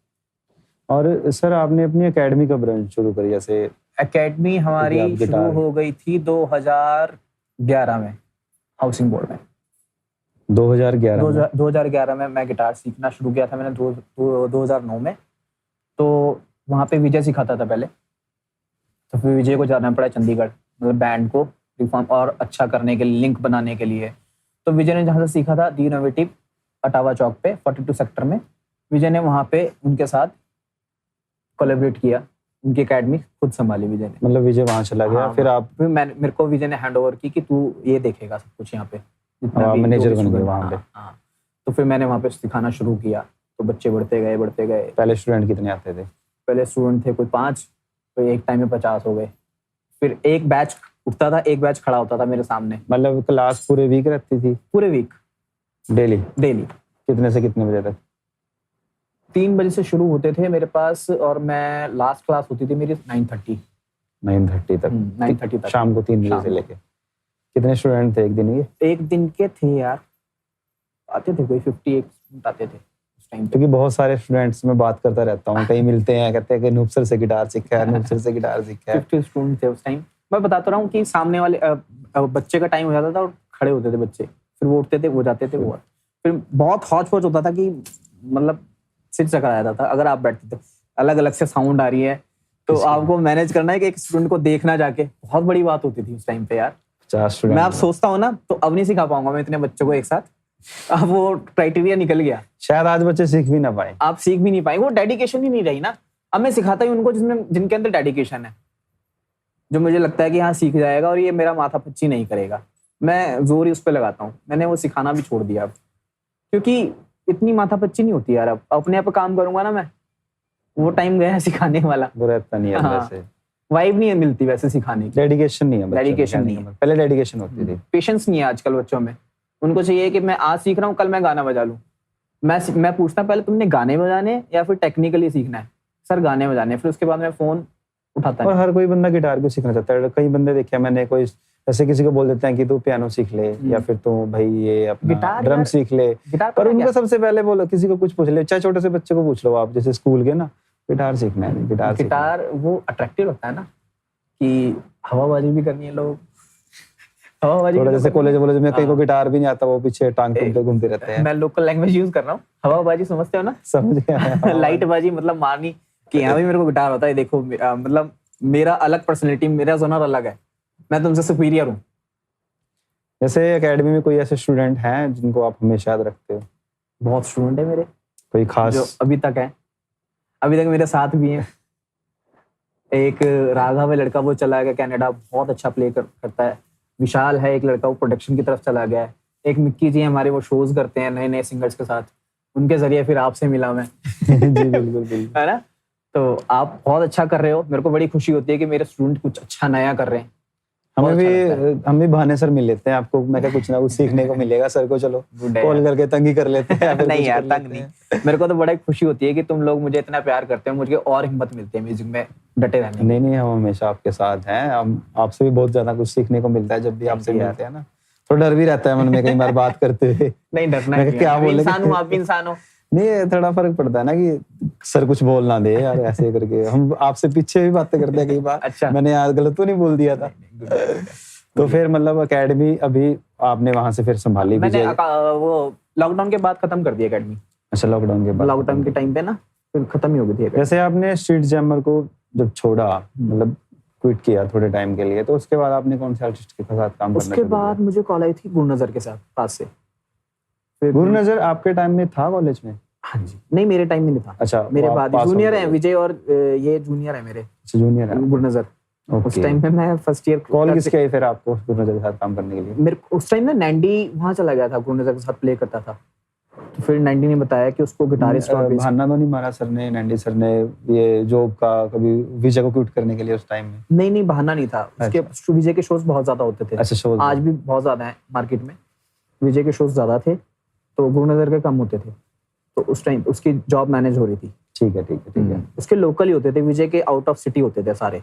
और सर आपने अपनी एकेडमी कब रन शुरू करी? जैसे एकेडमी हमारी शुरू हो गई थी 2011 में, हाउसिंग बोर्ड में। 2011 में मैं गिटार सीखना शुरू किया था मैंने 2009 में। तो वहाँ पे विजय सिखाता था पहले, तो फिर विजय को जाना पड़ा चंडीगढ़, मतलब बैंड को रिफॉर्म और अच्छा करने के लिए, लिंक बनाने के लिए। तो विजय ने जहाँ से सीखा था दी इनोवेटिव अटावा चौक पे 42 सेक्टर में, विजय ने वहाँ पे उनके साथ कोलैबोरेट किया, उनकी एकेडमी खुद संभाली विजय ने। मतलब विजय वहाँ चला गया, हाँ, फिर मेरे को विजय ने हैंड ओवर की कि तू ये देखेगा सब कुछ यहाँ पे, मैनेजर बन गए वहाँ पे। हाँ, तो फिर मैंने वहाँ पे सिखाना शुरू किया, तो बच्चे बढ़ते गए। पहले स्टूडेंट कितने आते थे? पहले स्टूडेंट थे कोई 5, तो एक टाइम में 50 हो गए। फिर एक बैच उठता था, एक बैच खड़ा होता था मेरे सामने। मतलब क्लास पूरे वीक रहती थी? पूरे वीक, डेली। कितने से कितने बजे तक? 3 बजे से शुरू होते थे मेरे पास, और मैं लास्ट क्लास होती थी मेरी 9:30 तक। 9:30 तक, शाम को 3 बजे से लेके। कितने स्टूडेंट थे एक दिन के? एक दिन के थे यार, आते थे कोई 51 स्टूडेंट आते थे उस टाइम पे। क्योंकि बहुत सारे स्टूडेंट्स मैं बात करता रहता हूँ, कहीं मिलते हैं, कहते हैं कि अनूप सर से गिटार सीखा है, अनूप सर से गिटार सीखा है। 50 स्टूडेंट थे उस टाइम। मैं बताता रहा हूँ कि सामने वाले बच्चे का टाइम हो जाता था और खड़े होते थे बच्चे, फिर वो उठते थे, वो जाते थे, वो फिर बहुत हौच पौच होता था कि मतलब सिर चकरा जाता था अगर आप बैठते थे। अलग अलग से साउंड आ रही है, तो आपको मैनेज करना है कि एक स्टूडेंट को देखना जाके, बहुत बड़ी बात होती थी उस टाइम पे यार। 50 स्टूडेंट मैं आप सोचता हूँ ना, तो अब नहीं सिखा पाऊंगा मैं इतने बच्चों को एक साथ, अब वो क्राइटेरिया निकल गया। शायद आज बच्चे सीख भी ना पाए, आप सीख भी नहीं पाएंगे, वो डेडिकेशन ही नहीं रही ना। अब मैं सिखाता ही उनको जिनके अंदर डेडिकेशन है, जो मुझे लगता है कि हाँ सीख जाएगा और ये मेरा माथा पच्ची नहीं करेगा, मैं जोर ही उस पर लगाता हूँ। मैंने वो सिखाना भी छोड़ दिया अब, क्योंकि इतनी माथा पच्ची नहीं होती यार। अब अपने आप काम करूंगा ना मैं, वो टाइम गया है सिखाने वाला, वो रहता नहीं है। हाँ, वैसे वाइब नहीं मिलती वैसे सिखाने की, डेडिकेशन नहीं है, डेडिकेशन नहीं है। पहले डेडिकेशन होती थी, पेशेंस नहीं है आजकल बच्चों में। उनको चाहिए कि मैं आज सीख रहा हूँ, कल मैं गाना बजा लूँ। मैं पूछता पहले तुमने गाने बजाने या फिर टेक्निकली सीखना है? सर गाने बजाने, फिर उसके बाद मैं फोन उठाता और हर कोई बंदा गिटार को सीखना चाहता है। कई बंदे देखे मैंने, कोई ऐसे किसी को बोल देते हैं कि तू पियानो सीख ले, या फिर तू भाई ये अपना ड्रम सीख ले। पर उनको सबसे पहले बोलो, किसी को कुछ पूछ ले, चाहे छोटे से बच्चे को पूछ लो आप, जैसे स्कूल के ना, गिटार सीखना है, गिटार वो अट्रैक्टिव लगता है ना, कि हवाबाजी भी करनी है लोग, हवाबाजी थोड़ा जैसे कॉलेज में कई को गिटार भी नहीं आता, वो पीछे टांग पे घूमते रहते हैं। मैं लोकल लैंग्वेज यूज कर रहा हूँ, हवाबाजी समझते हो ना? समझ गया। लाइट बाजी मतलब मारनी कि यहाँ भी मेरे को गिटार होता है, देखो मतलब मेरा अलग पर्सनैलिटी, मेरा जोनर अलग है, मैं तुमसे सुपीरियर हूँ। जैसे एकेडमी में कोई ऐसे स्टूडेंट हैं जिनको आप हमेशा याद रखते हो? बहुत स्टूडेंट है मेरे, कोई खास जो अभी तक है, अभी तक मेरे साथ भी हैं। एक राघव है लड़का, वो चला गया कनाडा, बहुत अच्छा प्ले करता है। विशाल है एक लड़का, वो प्रोडक्शन की तरफ चला गया है। एक मिक्की जी हमारे, वो शोज करते हैं नए नए सिंगर्स के साथ, उनके जरिए फिर आपसे मिला मैं। जी बिल्कुल है ना? तो आप बहुत अच्छा कर रहे हो, मेरे को बड़ी खुशी होती है कि मेरे स्टूडेंट कुछ अच्छा नया कर रहे हैं। हम भी बहाने सर मिल लेते हैं आपको, मैं क्या कुछ ना कुछ सीखने को मिलेगा सर को, चलो कॉल करके तंगी कर लेते हैं। नहीं यार, तंग नहीं, मेरे को तो बड़ा खुशी होती है कि तुम लोग मुझे इतना प्यार करते हो, मुझे और हिम्मत मिलती है म्यूजिक में डटे रहने। नहीं, हम हमेशा आपके साथ हैं, हम आपसे भी बहुत ज्यादा कुछ सीखने को मिलता है जब भी आपसे मिलते हैं ना। थोड़ा डर भी रहता है मन में कई बार बात करते हुए। नहीं डरना है, क्या बोले, इंसान हूँ, आप भी इंसान हो। नहीं, थोड़ा फर्क पड़ता है ना कि सर कुछ बोल ना दे यार, ऐसे करके हम आपसे पीछे भी बातें करते हैं कई बार। अच्छा, मैंने आज गलत तो नहीं बोल दिया था? तो फिर मतलब एकेडमी अभी आपने वहां से फिर संभाली? मैंने वो लॉकडाउन के बाद खत्म कर दी एकेडमी। अच्छा, लॉकडाउन के बाद? लॉकडाउन के टाइम पे ना फिर खत्म ही हो गई थी। जैसे आपने स्ट्रीट जैमर को जब छोड़ा, मतलब क्विट किया थोड़े टाइम के लिए, तो उसके बाद आपने कौन से आर्टिस्ट के साथ काम करना उसके शुरू बाद किया? मुझे कॉल आई थी गुरनजर के साथ पास से। फिर गुरुनजर आपके टाइम में था कॉलेज में? हाँ जी, नहीं मेरे टाइम में नहीं था, अच्छा, मेरे वो आप बाद pass out जूनियर हो है गए। विजय और ये जूनियर है मेरे अच्छा, जूनियर है। गुरनजर। उस ओके। टाइम पे मैं फर्स्ट ईयर कॉल किसके आई फिर आपको गुरुनजर के साथ काम करने के लिए? मेरे उस टाइम ना नैंडी वहां चला गया था, गुरनजर के साथ प्ले करता था। तो फिर नैंडी ने बताया कि उसको गिटारिस्ट और बेस। बहाना तो नहीं मारा सर ने, नैंडी सर ने, ये जॉब का कभी विजय को क्विट करने के लिए उस टाइम में? नहीं बहाना नहीं था, उसके विजय के शोज बहुत ज्यादा होते थे। अच्छा, शोज आज भी बहुत ज्यादा है मार्केट में, विजय के शोज ज्यादा थे तो गुरनजर के कम होते थे। तो उस टाइम उसकी जॉब मैनेज हो रही थी। ठीक है, ठीक है, ठीक है। उसके लोकल ही होते थे, विजय के आउट ऑफ सिटी होते थे सारे।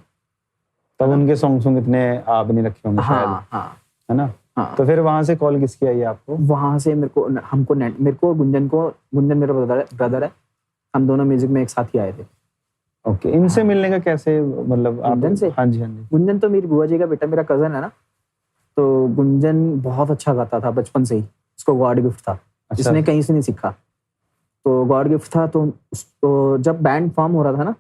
तब उनके सॉन्ग इतने आप नहीं रखे होंगे शायद, हाँ है ना? हाँ। तो फिर वहां से कॉल किसकी आई आपको? वहां से मेरे को गुंजन मेरा ब्रदर है, हम दोनों म्यूजिक में एक साथ ही आए थे। ओके, इनसे मिलने का कैसे, मतलब आप? गुंजन से? हाँ जी, हाँ जी। गुंजन तो मेरी बुआ जी का बेटा, मेरा कजन है ना। तो गुंजन बहुत अच्छा गाता था बचपन से ही, उसको गॉड गिफ्ट था, अच्छा। इसने कहीं से नहीं सीखा। तो गॉड गिफ्ट था, तो उसको जब बैंड फॉर्म हो रहा था ना,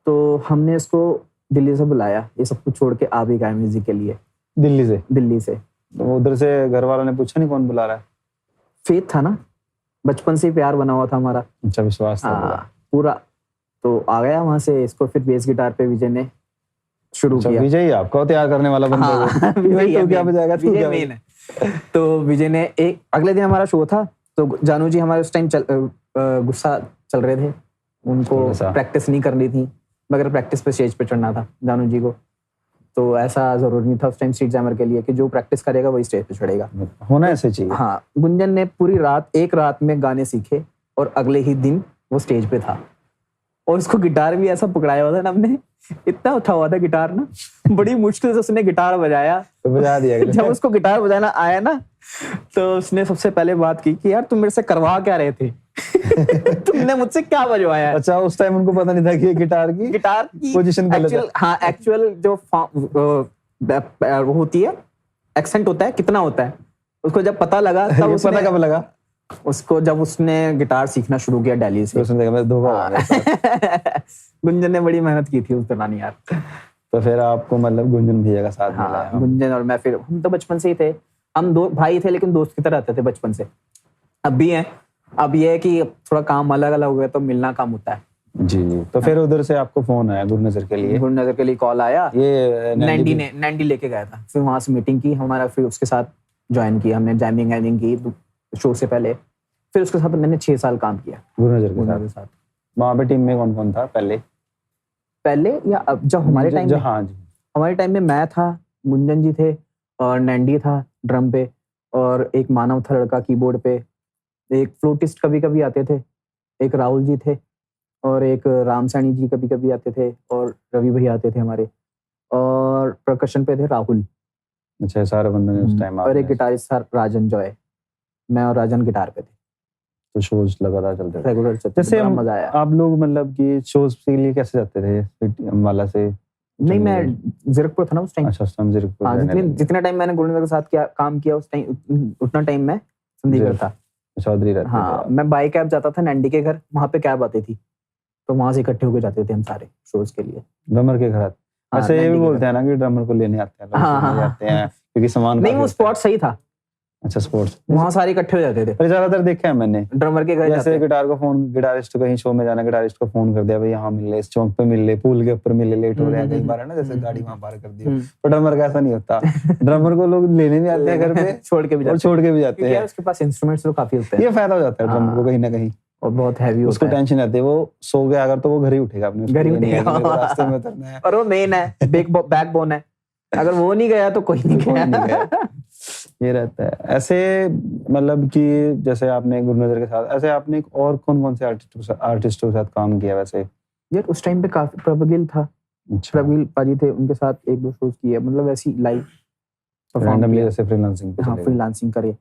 तो हमने इसको दिल्ली से बुलाया, ये सब कुछ छोड़ के आ भी गया म्यूजिक के लिए। दिल्ली से तो उधर से घर वालों ने पूछा नहीं कौन बुला रहा है? फेथ था ना, बचपन से ही प्यार बना हुआ था हमारा। अच्छा, विश्वास था पूरा। पूरा। तो आ गया वहां से, इसको फिर बेस गिटार पे विजय ने शुरू अच्छा, किया। विजय ही आपको तैयार करने वाला बंदा है? हाँ, विजय तो क्या बजाएगा, तू विजय क्या मेन है। तो विजय ने एक अगले दिन हमारा शो था, तो जानू जी हमारे उस टाइम गुस्सा चल रहे थे, उनको ऐसा? प्रैक्टिस नहीं करनी थी, मगर प्रैक्टिस पे स्टेज पे चढ़ना था जानू जी को। तो ऐसा जरूरी नहीं था उस टाइम स्ट्रीट जैमर के लिए कि जो प्रैक्टिस करेगा वही स्टेज पे चढ़ेगा। होना ऐसे चाहिए। हाँ, गुंजन ने पूरी रात, एक रात में गाने सीखे और अगले ही दिन वो स्टेज पे था। और उसको गिटार भी ऐसा पकड़ाया हुआ था ना हमने, इतना उठा हुआ था गिटार ना, बड़ी मुश्किल से उसने गिटार बजाया। तो बजा दिया। जब उसको गिटार बजाना आया ना, तो उसने सबसे पहले बात की कि यार तुम मेरे से करवा क्या रहे थे? तुमने मुझसे क्या बजवाया है? अच्छा, उस टाइम उनको पता नहीं था कि ये गिटार की पोजीशन गलत है। हाँ, एक्चुअल जो वो होती है, एक्सेंट होता है, कितना होता है, उसको जब पता लगा तब ये पता कब लगा? उसको जब उसने गिटार सीखना शुरू किया दिल्ली से। उसने देखा मैं धोखा हो गया। गुंजन ने बड़ी मेहनत की थी उस दौरान यार। तो फिर आपको मतलब गुंजन भैया का साथ मिला हाँ, है? गुंजन और मैं, फिर हम तो बचपन से ही थे, हम दो भाई थे लेकिन दोस्त की तरह रहते थे बचपन से, अब भी हैं। अब ये है कि थोड़ा काम अलग अलग हो गया तो मिलना कम होता है। जी जी। तो फिर उधर से आपको फोन आया गुरुनजर के लिए? गुरुनजर के लिए कॉल आया, ये नैंडी लेके गया था। फिर वहां से मीटिंग की हमारा, फिर उसके साथ ज्वाइन किया हमने, जैमिंग की शो से पहले। फिर उसके साथ मैंने 6 साल काम किया गुरुनजर के साथ। वहाँ पे टीम में कौन कौन था पहले या अब? जब हमारे टाइम में, हाँ जी, हमारे टाइम में मैं था, गुंजन जी थे और नैंडी था ड्रम पे, और एक मानव था लड़का कीबोर्ड पे, एक फ्लूटिस्ट कभी कभी आते थे, एक राहुल जी थे, और एक राम सैनी जी कभी कभी आते थे, और रवि भैया आते थे हमारे, और परकशन पे थे राहुल। अच्छा, सारे बंदे ने उस टाइम। और एक गिटारिस्ट था राजन जॉय, मैं और राजन गिटार पे थे। तो शोज लगातार चलते थे, रेगुलर चलते थे, जैसे बड़ा मजा आया। आप लोग मतलब कि शोज के लिए कैसे जाते थे अम्बाला से? नहीं, मैं जीरकपुर था ना उस टाइम। अच्छा, जीरकपुर। हाँ, जितना टाइम मैंने गुरुनगर के साथ काम किया उस टाइम, उतना टाइम मैं चंडीगढ़ था, चौधरी रहते थे। हाँ, मैं बाई कैब जाता था नैंडी के घर, वहाँ पे कैब आती थी, तो वहां से इकट्ठे होकर जाते थे हम सारे शोज के लिए। ड्रमर के घर? ऐसे ये भी बोलते हैं ना कि ड्रमर को लेने आते हैं लोग, जाते हैं क्योंकि सामान नहीं, वो स्पॉट सही था। अच्छा, स्पोर्ट्स वहाँ सारे इकट्ठे हो जाते थे। पर ज्यादातर देखा है मैंने ड्रमर के घर जैसे गिटारिस्ट को कहीं शो में जाना, गिटारिस्ट को फोन कर दिया, भाई यहाँ मिल ले, इस चौक पे मिल ले, पुल के ऊपर मिल ले, लेट हो रहा है, कई बार है ना, जैसे गाड़ी वहां पार कर दी। पर ड्रमर का ऐसा नहीं होता। ड्रमर को लोग लेने भी आते हैं घर पे, छोड़ के भी जाते हैं। उसके पास इंस्ट्रूमेंट्स तो काफी होते हैं, ये फायदा हो जाता है ड्रमर को कहीं ना कहीं, और बहुत हैवी उसको होता है। टेंशन रहती है, वो सो गया अगर तो वो घर ही उठेगा अपने, घर ही उठेगा, रास्ते में उतरना है, और वो मेन है, बैकबोन है, अगर वो नहीं गया तो कोई नहीं गया। ये रहता है। ऐसे मतलब कि जैसे आपने गुरुनजर के साथ, ऐसे आपने और कौन से आर्टिस्टों के साथ काम किया वैसे? यार उस टाइम पे काफी प्रभगिल था, प्रभगिल पाजी थे, उनके साथ 1-2 शोज किए, मतलब ऐसी लाइव रैंडमली जैसे फ्रीलांसिंग पे। हाँ, फ्रीलांसिंग करे।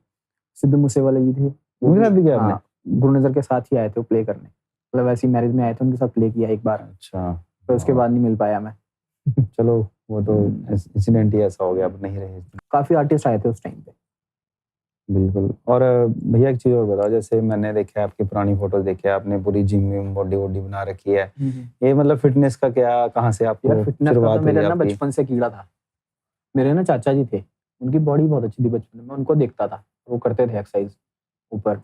सिद्धू मूसेवाला जी थे, उनके साथ भी किया आपने? गुरुनजर के साथ ही आए थे वो प्ले करने, मतलब ऐसी मैरिज में आए थे, उनके साथ प्ले किया एक बार। अच्छा, तो उसके बाद नहीं मिल पाया मैं। चलो, वो तो इंसिडेंट ही ऐसा हो गया, अब नहीं रहे। काफी आर्टिस्ट आए थे उस टाइम पे। बिल्कुल। और भैया एक चीज और बताओ, जैसे मैंने देखा है आपकी पुरानी फोटोज देखी है, आपने पूरी जिम बॉडी वॉडी बना रखी है। ये मतलब फिटनेस का क्या, कहाँ से आपको यार फिटनेस का शुरुआत तो हुई मेरा ना आपकी? बचपन से कीड़ा था। मेरे ना चाचा जी थे, उनकी बॉडी बहुत अच्छी थी बचपन में, मैं उनको देखता था, वो करते थे एक्सरसाइज ऊपर।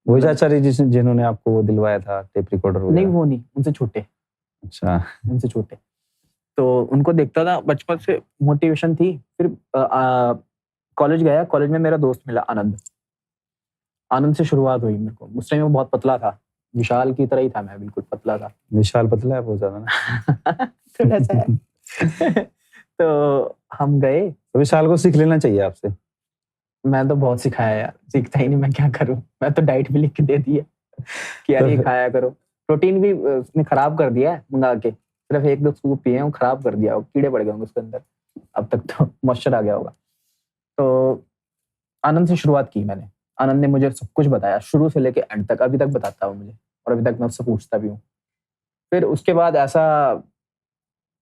वही मतलब चाचा जी जिन्होंने आपको वो दिलवाया था टेप रिकॉर्डर नहीं, वगैरह? वो नहीं, उनसे छोटे, अच्छा। उनसे छोटे। तो उनको देखता था बचपन से, मोटिवेशन थी। फिर कॉलेज गया, कॉलेज में मेरा दोस्त मिला आनंद। आनंद से शुरुआत हुई मेरे को। उस टाइम में बहुत पतला था, विशाल की तरह ही था मैं, बिल्कुल पतला था। विशाल पतला है बहुत ज्यादा ना? थोड़ा सा है। तो हम गए। तो विशाल को सीख लेना चाहिए आपसे। मैं तो बहुत सिखाया यार, सीखता ही नहीं, मैं क्या करूं। मैं तो डाइट भी लिख के दे दी है कि यार तो ये फिर- खाया करो। प्रोटीन भी उसने खराब कर दिया है मंगा के, सिर्फ एक दो स्कूप पिए हैं, वो खराब कर दिया, वो कीड़े पड़ गए होंगे उसके अंदर, अब तक तो मॉइस्चर आ गया होगा। तो आनंद से शुरुआत की मैंने। आनंद ने मुझे सब कुछ बताया, शुरू से लेके एंड तक, अभी तक बताता है वो मुझे, और अभी तक मैं उससे पूछता भी हूँ। फिर उसके बाद ऐसा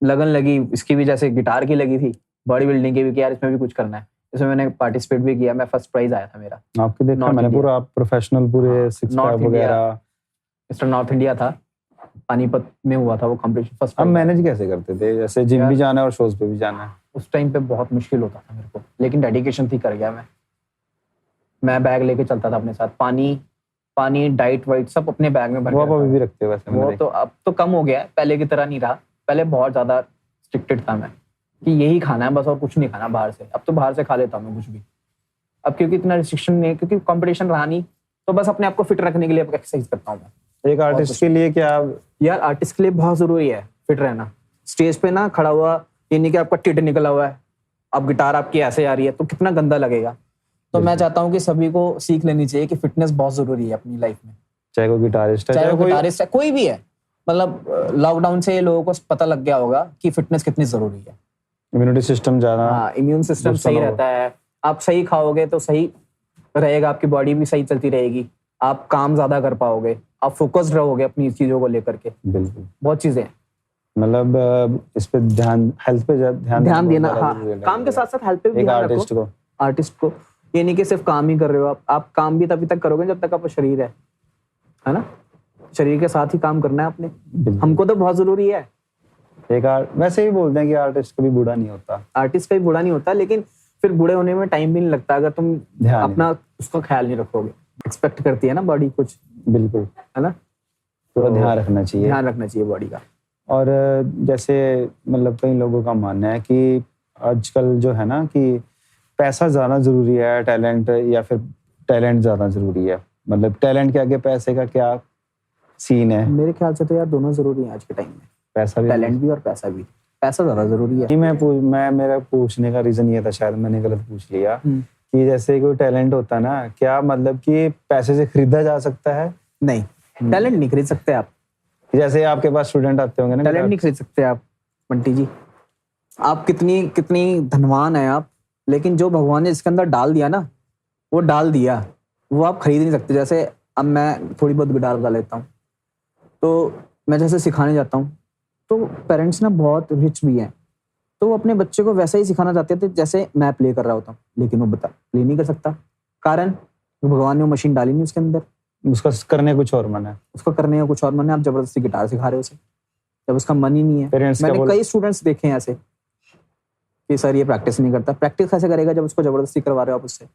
लगन लगी इसकी भी, जैसे गिटार की लगी थी, बॉडी बिल्डिंग की भी, कि यार इसमें भी कुछ करना है। इसमें मैंने पार्टिसिपेट भी किया, मैं फर्स्ट प्राइज आया था मेरा। आपके देखा नॉर्थ मैंने इंडिया। पूरा, आप प्रोफेशनल पूरे हाँ, सिक्स नॉर्थ पैक इंडिया, वगैरह। मिस्टर नॉर्थ इंडिया था, पानीपत में हुआ था वो कॉम्पिटिशन, फर्स्ट अब प्राइज आया। मैनेज कैसे करते थे, जैसे जिम भी यार जाना है और शोज पे भी जाना है? उस टाइम पे बहुत मुश्किल होता था मेरे को, लेकिन डेडिकेशन थी, कर गया मैं बैग लेके चलता था अपने साथ, पानी डाइट वाइट सब अपने बैग में भर वो के आप रखता अभी था। भी रखते हो वैसे वो मैंने तो अब तो कम हो गया है, पहले की तरह नहीं रहा। पहले बहुत ज्यादा स्ट्रिक्टेड था मैं, कि यही खाना है बस, और कुछ नहीं खाना बाहर से। अब तो बाहर से खा लेता हूँ मैं कुछ भी, अब क्योंकि इतना रिस्ट्रिक्शन नहीं है, क्योंकि कंपटीशन रहा नहीं, तो बस अपने आप को फिट रखने के लिए एक्सरसाइज करता हूँ मैं। देखा। एक आर्टिस्ट के लिए क्या? यार आर्टिस्ट के लिए बहुत जरूरी है फिट रहना। स्टेज पे ना खड़ा हुआ, ये नहीं कि आपका टिट निकला हुआ है, अब गिटार आपकी ऐसे आ रही है, तो कितना गंदा लगेगा। तो मैं चाहता हूँ कि सभी को सीख लेनी चाहिए कि फिटनेस बहुत जरूरी है अपनी लाइफ में। चाहे कोई गिटारिस्ट है, चाहे वो कोई गिटारिस्ट है, कोई भी है। मतलब लॉकडाउन से लोगों को पता लग गया होगा कि फिटनेस कितनी जरूरी है। इम्यूनिटी सिस्टम ज्यादा। हाँ, इम्यून सिस्टम boost सही होना रहता है, आप सही खाओगे तो सही रहेगा, आपकी बॉडी भी सही चलती रहेगी, आप काम ज्यादा कर पाओगे, आप फोकस्ड रहोगे अपनी चीजों को लेकर के। बिल्कुल। बहुत चीजें हैं। मतलब इस पे ध्यान, हेल्थ पे ध्यान ध्यान देना, बहुत हाँ, ज़्यादा जरूरी है काम के साथ साथ हेल्थ पे भी एक ध्यान आर्टिस्ट रखो। को। आर्टिस्ट को ये नहीं कि सिर्फ काम ही कर रहे हो आप काम भी तभी तक करोगे जब तक आपका शरीर है ना। शरीर के साथ ही काम करना है आपने। बिल्कुल। हमको तो बहुत जरूरी है। वैसे ही बोलते हैं कि आर्टिस्ट कभी बूढ़ा नहीं होता। आर्टिस्ट का भी बूढ़ा नहीं होता, लेकिन फिर बूढ़े होने में टाइम भी नहीं लगता अगर तुम ध्यान अपना उसका ख्याल नहीं रखोगे। एक्सपेक्ट करती है ना बॉडी कुछ, बिल्कुल, है ना, तो ध्यान रखना चाहिए। ध्यान रखना चाहिए बॉडी का। और जैसे मतलब कई लोगों का मानना है कि आजकल जो है ना कि पैसा ज्यादा जरूरी है टैलेंट, या फिर टैलेंट ज्यादा जरूरी है, मतलब टैलेंट के आगे पैसे का क्या सीन है? मेरे ख्याल से तो यार दोनों जरूरी हैं आज के टाइम में, पैसा भी, टैलेंट भी और पैसा भी। पैसा ज्यादा जरूरी है। नहीं, मैं मेरा पूछने का रीजन ये था, शायद मैंने गलत पूछ लिया, कि जैसे कोई टैलेंट होता है ना, क्या मतलब कि पैसे से खरीदा जा सकता है? नहीं, टैलेंट नहीं खरीद सकते आप। जैसे आपके पास स्टूडेंट आते होंगे ना, टैलेंट नहीं खरीद सकते आप बंटी जी। आप कितनी कितनी धनवान है आप, लेकिन जो भगवान ने इसके अंदर डाल दिया ना, वो डाल दिया, वो आप खरीद नहीं सकते। जैसे अब मैं थोड़ी बहुत गिटार बजा लेता हूँ, तो मैं जैसे सिखाने जाता हूँ, तो पेरेंट्स ना बहुत रिच भी हैं, तो वो अपने बच्चे को वैसा ही सिखाना चाहते थे जैसे मैं प्ले कर रहा होता हूँ, लेकिन वो प्ले नहीं कर सकता। कारण भगवान ने वो मशीन डाली नहीं उसके अंदर, उसका करने कुछ और मन है, उसको करने का कुछ और मन है। आप जबरदस्ती गिटार सिखा रहे हो उसे, जब उसका मन ही नहीं है। पेरेंट्स मैंने कई स्टूडेंट्स देखे हैं ऐसे कि सर ये प्रैक्टिस नहीं करता। प्रैक्टिस कैसे करेगा जब उसको जबरदस्ती करवा रहे हो आप उससे?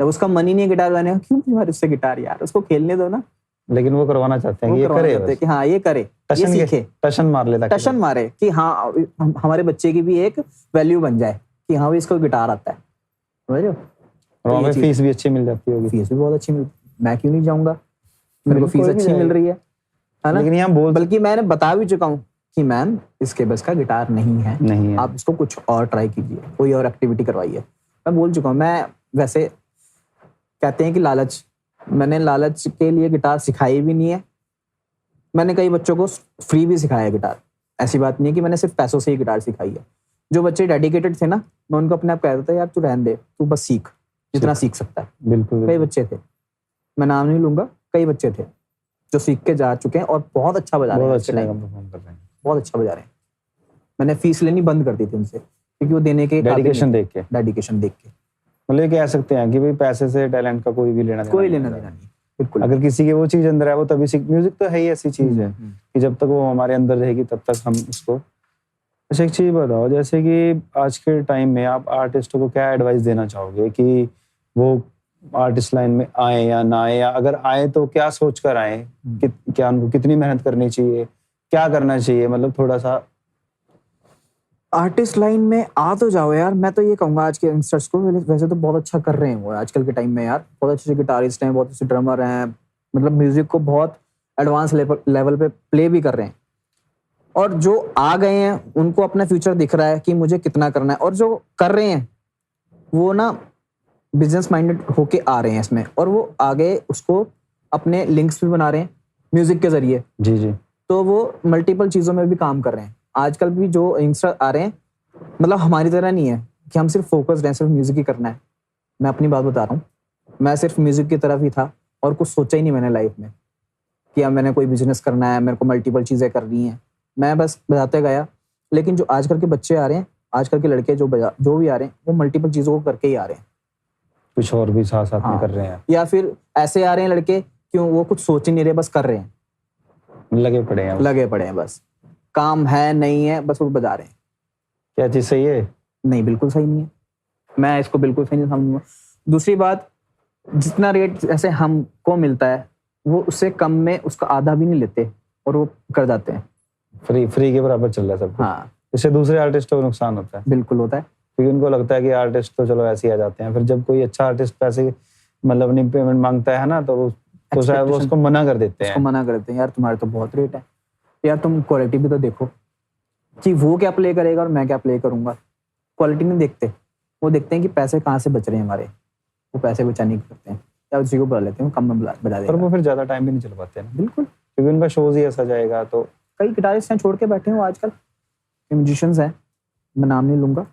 जब उसका मन ही नहीं है गिटार बजाने का, क्यों बजा रहे उससे गिटार? यार उसको खेलने दो ना। लेकिन वो करवाना चाहते हैं वो कि ये करवाना करे चाहते हैं बस। कि हाँ ये करे, ये सीखे, टशन मार लेता, टशन मारे कि हाँ हमारे बच्चे की भी एक वैल्यू बन जाए कि हाँ भाई इसको गिटार आता है, समझ रहे हो? और वहाँ पे फीस भी अच्छी मिल जाती होगी। फीस भी बहुत अच्छी मिल, मैं क्यों नहीं जाऊंगा, मेरे को फीस अच्छी मिल रही है ना। लेकिन यहाँ बल्कि मैंने बता भी चुका हूँ कि मैम इसके बस का गिटार नहीं है, आप इसको कुछ और ट्राई कीजिए, कोई और एक्टिविटी करवाइए। मैं बोल चुका हूँ। मैं वैसे कहते हैं कि लालच, मैंने लालच के लिए गिटार सिखाई भी नहीं है। मैंने कई बच्चों को फ्री भी सिखाया है गिटार, ऐसी बात नहीं है कि मैंने सिर्फ पैसों से ही गिटार सिखाई है। जो बच्चे डेडिकेटेड थे ना, मैं उनको अपने आप कहता था यार तू रहने दे, तू बस सीख जितना सीख सकता है। बिल्कुल। कई बच्चे थे, मैं नाम नहीं लूंगा, कई बच्चे थे जो सीख के जा चुके हैं और बहुत अच्छा बजा रहे हैं, बहुत अच्छा बजा रहे हैं। मैंने फीस लेनी बंद कर दी थी उनसे, क्योंकि वो देने के डेडिकेशन देख के। डेडिकेशन देख के मतलब ये कह सकते हैं कि भाई पैसे से टैलेंट का कोई भी लेना देना कोई नहीं लेना है। देना नहीं, बिल्कुल। अगर किसी की वो चीज अंदर है वो तभी सीख, म्यूजिक तो है ही ऐसी चीज है कि जब तक वो हमारे अंदर रहेगी तब तक हम उसको। अच्छा एक चीज बताओ, जैसे कि आज के टाइम में आप आर्टिस्टों को क्या एडवाइस देना चाहोगे कि वो आर्टिस्ट लाइन में आए या ना आए, या अगर आए तो क्या सोच कर आए, क्या उनको कितनी मेहनत करनी चाहिए, क्या करना चाहिए, मतलब थोड़ा सा। आर्टिस्ट लाइन में आ तो जाओ यार, मैं तो ये कहूंगा आज के यंगस्टर्स को, वैसे तो बहुत अच्छा कर रहे हैं वो आजकल के टाइम में यार, बहुत अच्छे गिटारिस्ट हैं, बहुत अच्छे ड्रमर हैं, मतलब म्यूजिक को बहुत एडवांस लेवल पे प्ले भी कर रहे हैं। और जो आ गए हैं उनको अपना फ्यूचर दिख रहा है कि मुझे कितना करना है, और जो कर रहे हैं वो ना बिजनेस माइंडेड होके आ रहे हैं इसमें, और वो आगे उसको अपने लिंक्स भी बना रहे हैं म्यूजिक के जरिए। जी जी। तो वो मल्टीपल चीजों में भी काम कर रहे हैं। आजकल भी जो यंगस्टर आ रहे हैं, मतलब हमारी तरह नहीं है कि हम सिर्फ फोकस्ड हैं, सिर्फ म्यूजिक ही करना है। मैं अपनी बात बता रहा हूँ, मैं सिर्फ म्यूजिक की तरफ ही था और कुछ सोचा ही नहीं मैंने लाइफ में कि अब मैंने कोई बिजनेस करना है, मेरे को मल्टीपल चीजें करनी है। मैं बस बजाते गया। लेकिन जो आजकल के बच्चे आ रहे हैं, आजकल के लड़के जो भी आ रहे हैं, वो मल्टीपल चीजों को करके ही आ रहे हैं। कुछ और भी साथ साथ में हाँ। कर रहे हैं, या फिर ऐसे आ रहे हैं लड़के, क्यों वो कुछ सोच ही नहीं रहे, बस कर रहे हैं, लगे पड़े हैं। लगे पड़े हैं, बस काम है नहीं है, बस वो बजा रहे हैं। क्या चीज सही है? नहीं, बिल्कुल सही नहीं है। मैं इसको बिल्कुल सही नहीं समझूंगा। दूसरी बात, जितना रेट जैसे हमको मिलता है वो उससे कम में उसका आधा भी नहीं लेते और वो कर जाते हैं। फ्री के बराबर चल रहा है सब कुछ। हाँ, इससे दूसरे आर्टिस्टों को नुकसान होता है, बिल्कुल होता है। क्योंकि उनको लगता है कि आर्टिस्ट तो चलो ऐसे ही आ जाते हैं, फिर जब कोई अच्छा आर्टिस्ट पैसे मतलब अपनी पेमेंट मांगता है ना, तो शायद वो उसको मना कर देते हैं। उसको मना कर देते हैं, यार तुम्हारे तो बहुत रेट है, यार तुम क्वालिटी भी तो देखो कि वो क्या प्ले करेगा और मैं क्या प्ले करूंगा। क्वालिटी नहीं देखते, वो देखते हैं कि पैसे कहाँ से बच रहे हैं हमारे, वो पैसे बचाने की करते हैं, या उसी को बुला लेते हैं, कम में बजा देगा। और वो फिर ज्यादा टाइम भी नहीं चल पाते हैं। बिल्कुल, क्योंकि उनका शोज ही ऐसा जाएगा। तो कई गिटारिस्ट हैं छोड़ के बैठे हैं, वो आजकल म्यूजिशियंस हैं, मैं नाम नहीं लूंगा,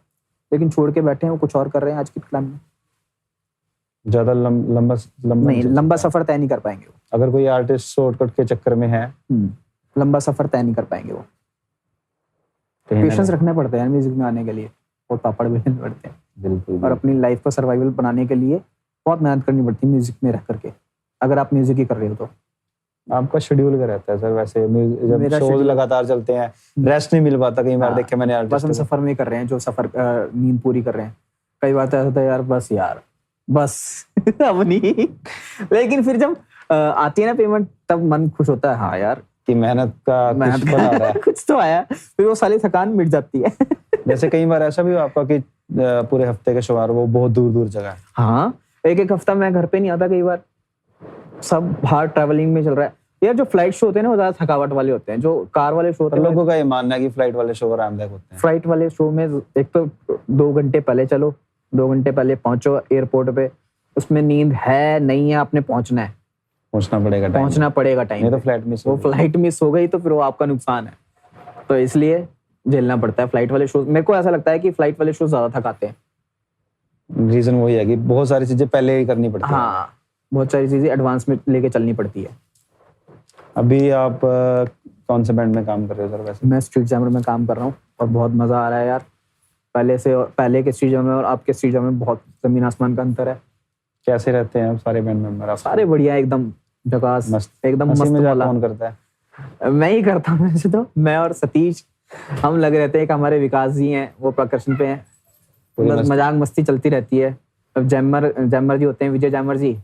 लेकिन छोड़ के बैठे हैं, वो कुछ और कर रहे हैं आज की टाइम में। ज्यादा लंबा नहीं, लंबा सफर तय नहीं कर पाएंगे वो। अगर कोई आर्टिस्ट शॉर्टकट के चक्कर में है, लंबा सफर तय नहीं कर पाएंगे वो। पेशेंस रखने पड़ते हैं म्यूजिक में आने के लिए, और पापड़ बेलने पड़ते हैं। बिल्कुल। और अपनी लाइफ को सर्वाइवल बनाने के लिए बहुत मेहनत करनी पड़ती है म्यूजिक में रह करके, अगर आप म्यूजिक ही कर रहे हो तो। आपका शेड्यूल क्या रहता है सर वैसे? जब मेरा शोज schedule- लगातार चलते हैं, रेस्ट नहीं मिल पाता कई बार। हाँ, देखे मैंने बस हम आर्टिस्ट। सफर में कर रहे हैं, जो सफर नींद पूरी कर रहे हैं। कई बार तो ऐसा होता है, यार बस अब नहीं। लेकिन फिर जब आती है ना पेमेंट, तब मन खुश होता है, हाँ यार कि मेहनत का कुछ फल आ रहा है। कुछ तो आया, फिर वो सारी थकान मिट जाती है। जैसे कई बार ऐसा भी हुआ आपका कि पूरे हफ्ते के शोर वो बहुत दूर दूर जगह है? हाँ, एक हफ्ता मैं घर पे नहीं आता, कई बार सब बाहर ट्रैवलिंग में चल रहा है। यार जो फ्लाइट शो होते हैं ना, वो ज्यादा थकावट वाले होते हैं। जो कार वाले शो होते हैं, लोगों का ये मानना है कि फ्लाइट वाले शो आरामदायक होते हैं। फ्लाइट वाले शो में एक तो 2 घंटे पहले चलो, 2 घंटे पहले पहुंचो एयरपोर्ट पे, उसमें नींद है नहीं है, आपने पहुंचना है, पहुंचना पड़ेगा टाइम। नहीं तो फ्लाइट मिस वो फ्लाइट मिस हो गई तो फिर वो आपका नुकसान है। तो इसलिए झेलना पड़ता है फ्लाइट वाले शो। मेरे को ऐसा लगता है कि फ्लाइट वाले शो ज्यादा थकाते हैं। रीजन वही है कि बहुत सारी चीजें पहले ही करनी पड़ती है। हाँ, बहुत सारी चीजें एडवांस में लेके चलनी पड़ती है। अभी आप कौन से बैंड में काम कर रहे हो सर वैसे? मैं स्ट्रीट जैमर में काम कर रहा हूँ और बहुत मजा आ रहा है यार। पहले के स्ट्रीट जैमर में और अब के स्ट्रीट जैमर में बहुत जमीन आसमान का अंतर है। कैसे रहते हैं आप सारे बैंड मेंबर? सारे बढ़िया, एकदम झकास, एकदम मस्त वाला। कौन करता है? मैं ही करता हूँ वैसे तो, मैं और सतीश हम लगे रहते हैं। कि हमारे विकास जी हैं, वो प्रकर्षण पे हैं, मजाक मस्ती चलती रहती है। अब जैमर जी होते हैं, विजय जैमर जी,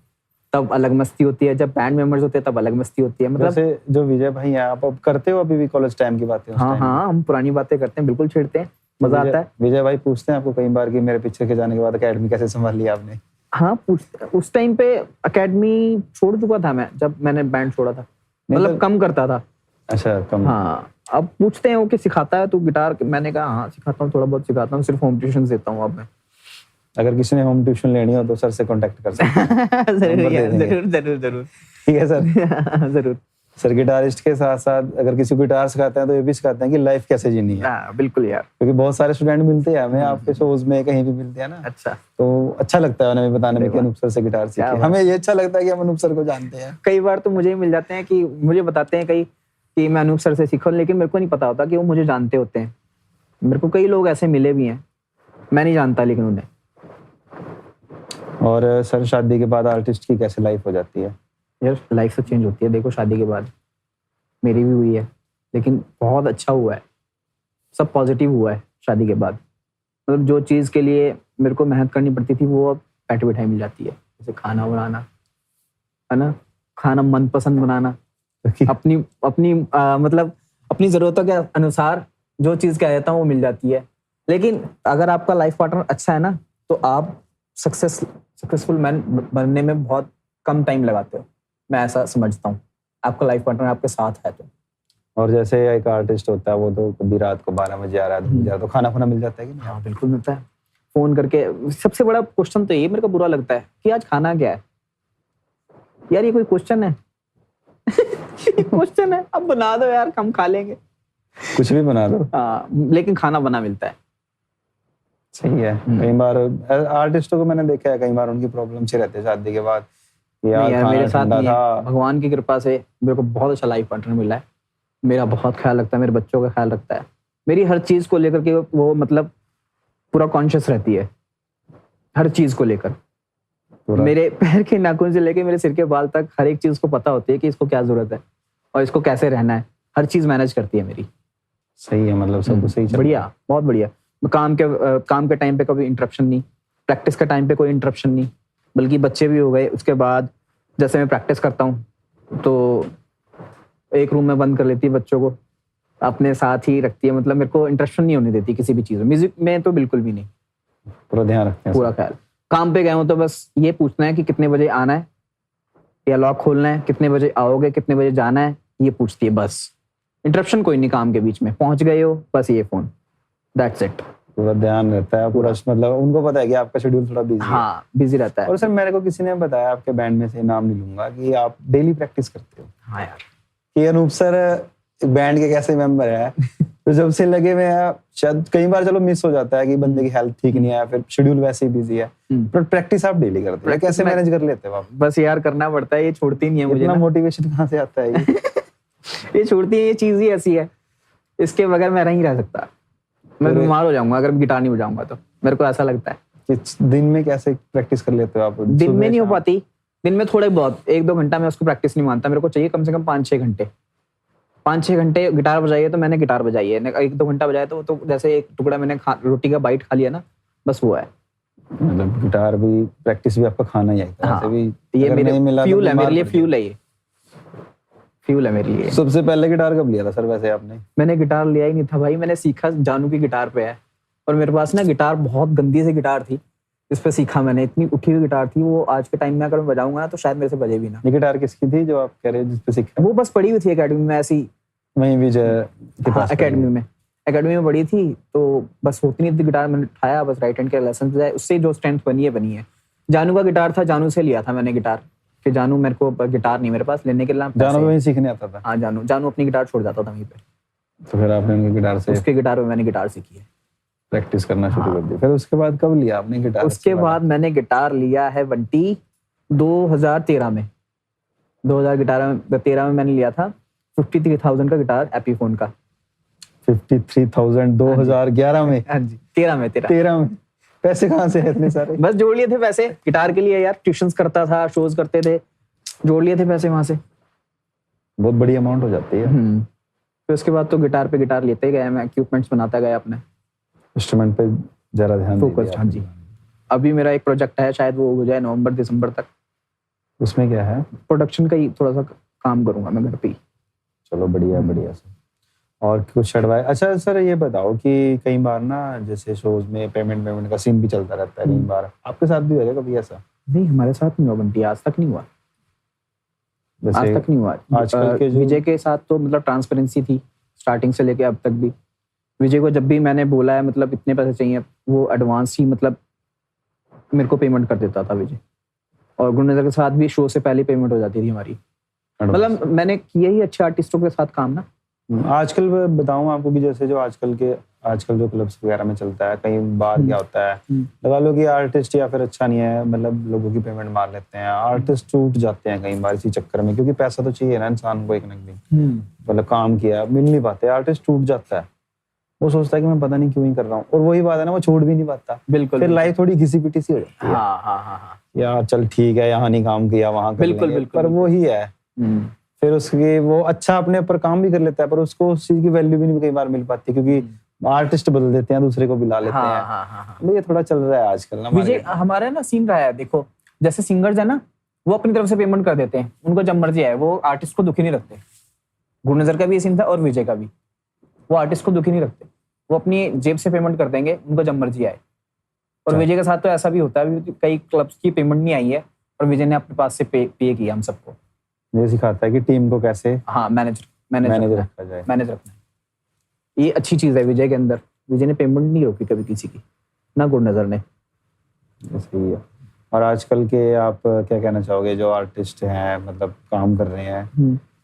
तब अलग मस्ती होती है। जब बैंड मेंबर्स होते हैं तब अलग मस्ती होती है। मतलब वैसे जो विजय भाई हैं, आप अब करते हो अभी भी कॉलेज टाइम की बातें? हाँ, हम पुरानी बातें करते हैं, बिल्कुल छेड़ते हैं, मजा आता है। विजय भाई पूछते हैं आपको कई बार कि मेरे पिक्चर के जाने के बाद एकेडमी कैसे संभाल लिया आपने? हाँ, उस टाइम पे एकेडमी छोड़ चुका था मैं, जब मैंने बैंड छोड़ा था, मतलब कम करता था। अच्छा, कम। हाँ, अब पूछते हैं वो कि सिखाता है तू गिटार? मैंने कहा हाँ सिखाता हूँ, थोड़ा बहुत सिखाता हूँ, सिर्फ होम ट्यूशन देता हूँ अब मैं। अगर किसी ने होम ट्यूशन लेनी हो तो सर से कांटेक्ट कर सकते हैं। जरूर। ठीक है सर। जरूर सर गिटारिस्ट के साथ साथ अगर किसी को गिटार सिखाते हैं तो ये भी सिखाते हैं कि लाइफ कैसे जीनी है। बिल्कुल यार, क्योंकि बहुत सारे स्टूडेंट मिलते हैं हमें आपके शोज में, कहीं भी मिलते हैं ना। अच्छा, तो अच्छा लगता है उन्हें बताने में कि अनूप सर से गिटार सीखे। हमें ये अच्छा लगता है कि हम अनूप सर को जानते हैं। कई बार तो मुझे ही मिल जाते हैं कि मुझे बताते हैं कई कि मैं अनूप सर से सीखा, लेकिन मेरे को नहीं पता होता कि वो मुझे जानते होते हैं। मेरे को कई लोग ऐसे मिले भी हैं, मैं नहीं जानता लेकिन उन्हें। और सर शादी के बाद आर्टिस्ट की कैसे लाइफ हो जाती है? यार लाइफ तो चेंज होती है, देखो शादी के बाद मेरी भी हुई है, लेकिन बहुत अच्छा हुआ है, सब पॉजिटिव हुआ है शादी के बाद। मतलब जो चीज़ के लिए मेरे को मेहनत करनी पड़ती थी वो अब बैठे बैठाई मिल जाती है, जैसे खाना बनाना, है ना, खाना मनपसंद बनाना, अपनी अपनी मतलब अपनी ज़रूरतों के अनुसार जो चीज़ कह देता हूँ वो मिल जाती है। लेकिन अगर आपका लाइफ पार्टनर अच्छा है ना, तो आप सक्सेसफुल मैन बनने में बहुत कम टाइम लगाते हो, मैं ऐसा समझता हूँ, आपका लाइफ पार्टनर आपके साथ है तो। और जैसे एक आर्टिस्ट होता है वो तो कभी रात को 12 बजे आ रहा है, 2 बजे आ रहा है, तो खाना खुना मिल जाता है कि नहीं? हाँ बिल्कुल मिलता है, फोन करके। सबसे बड़ा क्वेश्चन तो ये मेरे को बुरा लगता है कि आज खाना क्या है। यार ये कोई क्वेश्चन है? क्वेश्चन है, अब बना दो यार, हम खा लेंगे, कुछ भी बना दो। हाँ, लेकिन खाना बना मिलता है। सही है। कई बार आर्टिस्टों को मैंने देखा है, कई बार उनकी प्रॉब्लम से रहते हैं शादी के बाद, यार यार खाना मेरे साथ ठंडा नहीं है, था। भगवान की कृपा से मेरे को बहुत अच्छा लाइफ पार्टनर मिला है, मेरा बहुत ख्याल रखता है, मेरे बच्चों का ख्याल रखता है, मेरी हर चीज को लेकर के वो मतलब पूरा कॉन्शियस रहती है, हर चीज को लेकर। मेरे पैर के नाखून से लेके मेरे सिर के बाल तक हर एक चीज को पता होती है कि इसको क्या जरूरत है और इसको कैसे रहना है, हर चीज मैनेज करती है मेरी। सही है, मतलब सब कुछ सही चल रहा है। बढ़िया, बहुत बढ़िया। काम के टाइम पे कभी इंटरप्शन नहीं, प्रैक्टिस के टाइम पे कोई इंटरप्शन नहीं, बल्कि बच्चे भी हो गए उसके बाद। जैसे मैं प्रैक्टिस करता हूँ तो एक रूम में बंद कर लेती है बच्चों को, अपने साथ ही रखती है, मतलब मेरे को इंटरप्शन नहीं होने देती किसी भी चीज में। म्यूजिक में तो बिल्कुल भी नहीं, पूरा ध्यान रखते हैं, पूरा ख्याल। काम पे गए हो तो बस ये पूछना है कि कितने बजे आना है या लॉक खोलना है, कितने बजे आओगे, कितने बजे जाना है, ये पूछती है बस। इंटरप्शन कोई नहीं काम के बीच में, पहुंच गए हो बस ये फोन, दैट्स इट। पूरा ध्यान रहता है, पूरा मतलब उनको पता है कि आपका शेड्यूल थोड़ा बिजी है। हाँ बिजी रहता है। और सर मेरे को किसी ने बताया, आपके बैंड में से नाम नहीं लूंगा, कि आप डेली प्रैक्टिस करते हो। हाँ यार, कि अनूप सर बैंड के कैसे मेंबर है, तो जब से लगे हुए हैं, शायद कई बार चलो मिस हो जाता है कि बंदे की हेल्थ ठीक नहीं है, फिर शेड्यूल वैसे ही बिजी है, पर प्रैक्टिस आप डेली करते हैं, कैसे मैनेज कर लेते हो आप? बस यार करना पड़ता है, ये छोड़ती नहीं है मुझे इतना ना। मोटिवेशन कहाँ से आता है ये? ये छोड़ती है, ये चीज ही ऐसी है, इसके बगैर मैं नहीं रह सकता, मैं बीमार हो जाऊंगा अगर गिटार नहीं बजाऊंगा तो, मेरे को ऐसा लगता है। कि दिन में कैसे प्रैक्टिस कर लेते हो आप? दिन में नहीं हो पाती, दिन में थोड़े बहुत 1-2 घंटा मैं उसको प्रैक्टिस नहीं मानता, मेरे को चाहिए कम से कम 5-6 घंटे। 5-6 घंटे गिटार बजाइए तो मैंने गिटार बजाई है, 1-2 घंटा बजाया तो जैसे एक टुकड़ा मैंने रोटी का बाइट खा लिया ना, बस वो है। मतलब गिटार भी प्रैक्टिस भी आपका खाना ही है, हाँ, भी ये मेरे फ्यूल है, मेरे लिए फ्यूल है, ये फ्यूल है मेरे लिए। सबसे पहले गिटार कब लिया था सर वैसे आपने? मैंने गिटार लिया ही नहीं था भाई, मैंने सीखा जानू की गिटार पे है, और मेरे पास ना गिटार बहुत गंदी सी गिटार थी, इस पे सीखा मैंने, इतनी उठी हुई गिटार थी वो, आज के टाइम में अगर मैं बजाऊंगा ना तो शायद मेरे से बजे भी ना। ये गिटार किसकी थी जो आप कह रहे हो जिस पे सीखा? वो बस पड़ी हुई थी एकेडमी में ऐसी, वहीं विजय के पास? एकेडमी में पड़ी थी, तो बस होती नहीं थी गिटार, मैंने उठाया बस, राइट हैंड के लेसन बजाए, उससे जो स्ट्रेंथ बनी है। जानू का गिटार था, जानू से लिया था मैंने गिटार, कि जानू मेरे को गिटार नहीं मेरे पास लेने के लिए, जानू वहीं सीखने आता था? हाँ, जानू अपनी गिटार छोड़ जाता था वहीं पे, तो फिर आपने उनके गिटार से, उसके गिटार में मैंने गिटार सीखी है, प्रैक्टिस करना शुरू कर दी। फिर उसके बाद कब लिया आपने गिटार? उसके बाद मैंने गिटार लिया है बंटी 2013 में, 2013 में मैंने लिया था 53,000 का गिटार एपीफोन का। 53,000 2011 में? हाँ जी, 13 में। पैसे कहाँ से है इतने सारे? बस जोड़ लिए थे पैसे गिटार के लिए यार, ट्यूशंस करता था, शोज करते थे, जोड़ लिए थे पैसे वहां से, बहुत बड़ी अमाउंट हो जाती है। फिर उसके बाद तो गिटार पे गिटार लेते गए, मैं इक्विपमेंट्स बनाता गया अपने, इंस्ट्रूमेंट पे जरा ध्यान फोकस्ड। हाँ जी, अभी मेरा एक प्रोजेक्ट है, शायद वो हो जाए नवंबर-दिसंबर तक। उसमें क्या है? प्रोडक्शन का ही थोड़ा सा काम करूंगा मैं घर पे ही। चलो बढ़िया सर। और कुछ एडवाइस? अच्छा सर ये बताओ कि कई बार ना जैसे शोज में पेमेंट का सीन भी चलता रहता है, कई बार आपके साथ भी होगा कभी ऐसा? नहीं, हमारे साथ नहीं हुआ बंटी, आज तक नहीं हुआ, आज तक नहीं हुआ। आजकल के विजय के साथ तो मतलब ट्रांसपेरेंसी थी स्टार्टिंग से लेके अब तक भी। विजय को जब भी मैंने बोला है मतलब इतने पैसे चाहिए, वो एडवांस ही मतलब मेरे को पेमेंट कर देता था विजय, और गुरुनजर के साथ भी शो से पहले पेमेंट हो जाती थी हमारी। मतलब मैंने किए ही अच्छे आर्टिस्टों के साथ काम ना। आजकल बताऊं आपको कि जैसे जो आजकल जो क्लब्स वगैरह में चलता है, कई बार क्या होता है, लगा लो कि आर्टिस्ट या फिर अच्छा नहीं है, मतलब लोगों की पेमेंट मार लेते हैं, आर्टिस्ट टूट जाते हैं कई बार इसी चक्कर में, क्योंकि पैसा तो चाहिए ना इंसान को एक ना एक दिन, मतलब काम किया मिल नहीं पाते, आर्टिस्ट टूट जाता है। वो सोचता है कि मैं पता नहीं क्यों ही कर रहा हूँ, और वही बात है ना, वो छोड़ भी नहीं पाता, बिल्कुल फिर लाइफ थोड़ी घिसी पिटी सी हो जाती है। हाँ हाँ हाँ हाँ यार चल ठीक है, यहाँ नहीं काम किया वहां कर बिल्कुल, लेंगे, बिल्कुल, पर वो ही है। फिर उसकी वो अच्छा अपने ऊपर काम भी कर लेता है, पर उसको उस चीज की वैल्यू भी नहीं कई बार मिल पाती, क्योंकि आर्टिस्ट बदल देते हैं, दूसरे को बुला लेते हाँ हैं। हाँ हाँ हाँ तो ये थोड़ा चल रहा है आजकल ना विजय market में। हमारा ना सीन रहा है, देखो जैसे सिंगर्स है ना, वो अपनी तरफ से पेमेंट कर देते हैं, उनको जब मर्जी है, वो आर्टिस्ट को दुखी नहीं रखते। गुरनजर का भी ये सीन था और विजय का भी, वो आर्टिस्ट को दुखी नहीं रखते, वो अपनी जेब से पेमेंट कर देंगे, उनको जब मर्जी आए। और विजय के साथ तो ऐसा भी होता है, कई क्लब्स की पेमेंट नहीं आई है और विजय ने अपने पास से पे किया हम सबको। ये सिखाता है कि टीम को कैसे हाँ मैनेज रखा जाए। मैनेज रखना है, ये अच्छी चीज है विजय के अंदर। विजय ने पेमेंट नहीं रोकी कभी किसी की, ना गुरनजर ने। सही है। और आजकल के आप क्या कहना चाहोगे, जो आर्टिस्ट हैं, मतलब काम कर रहे हैं,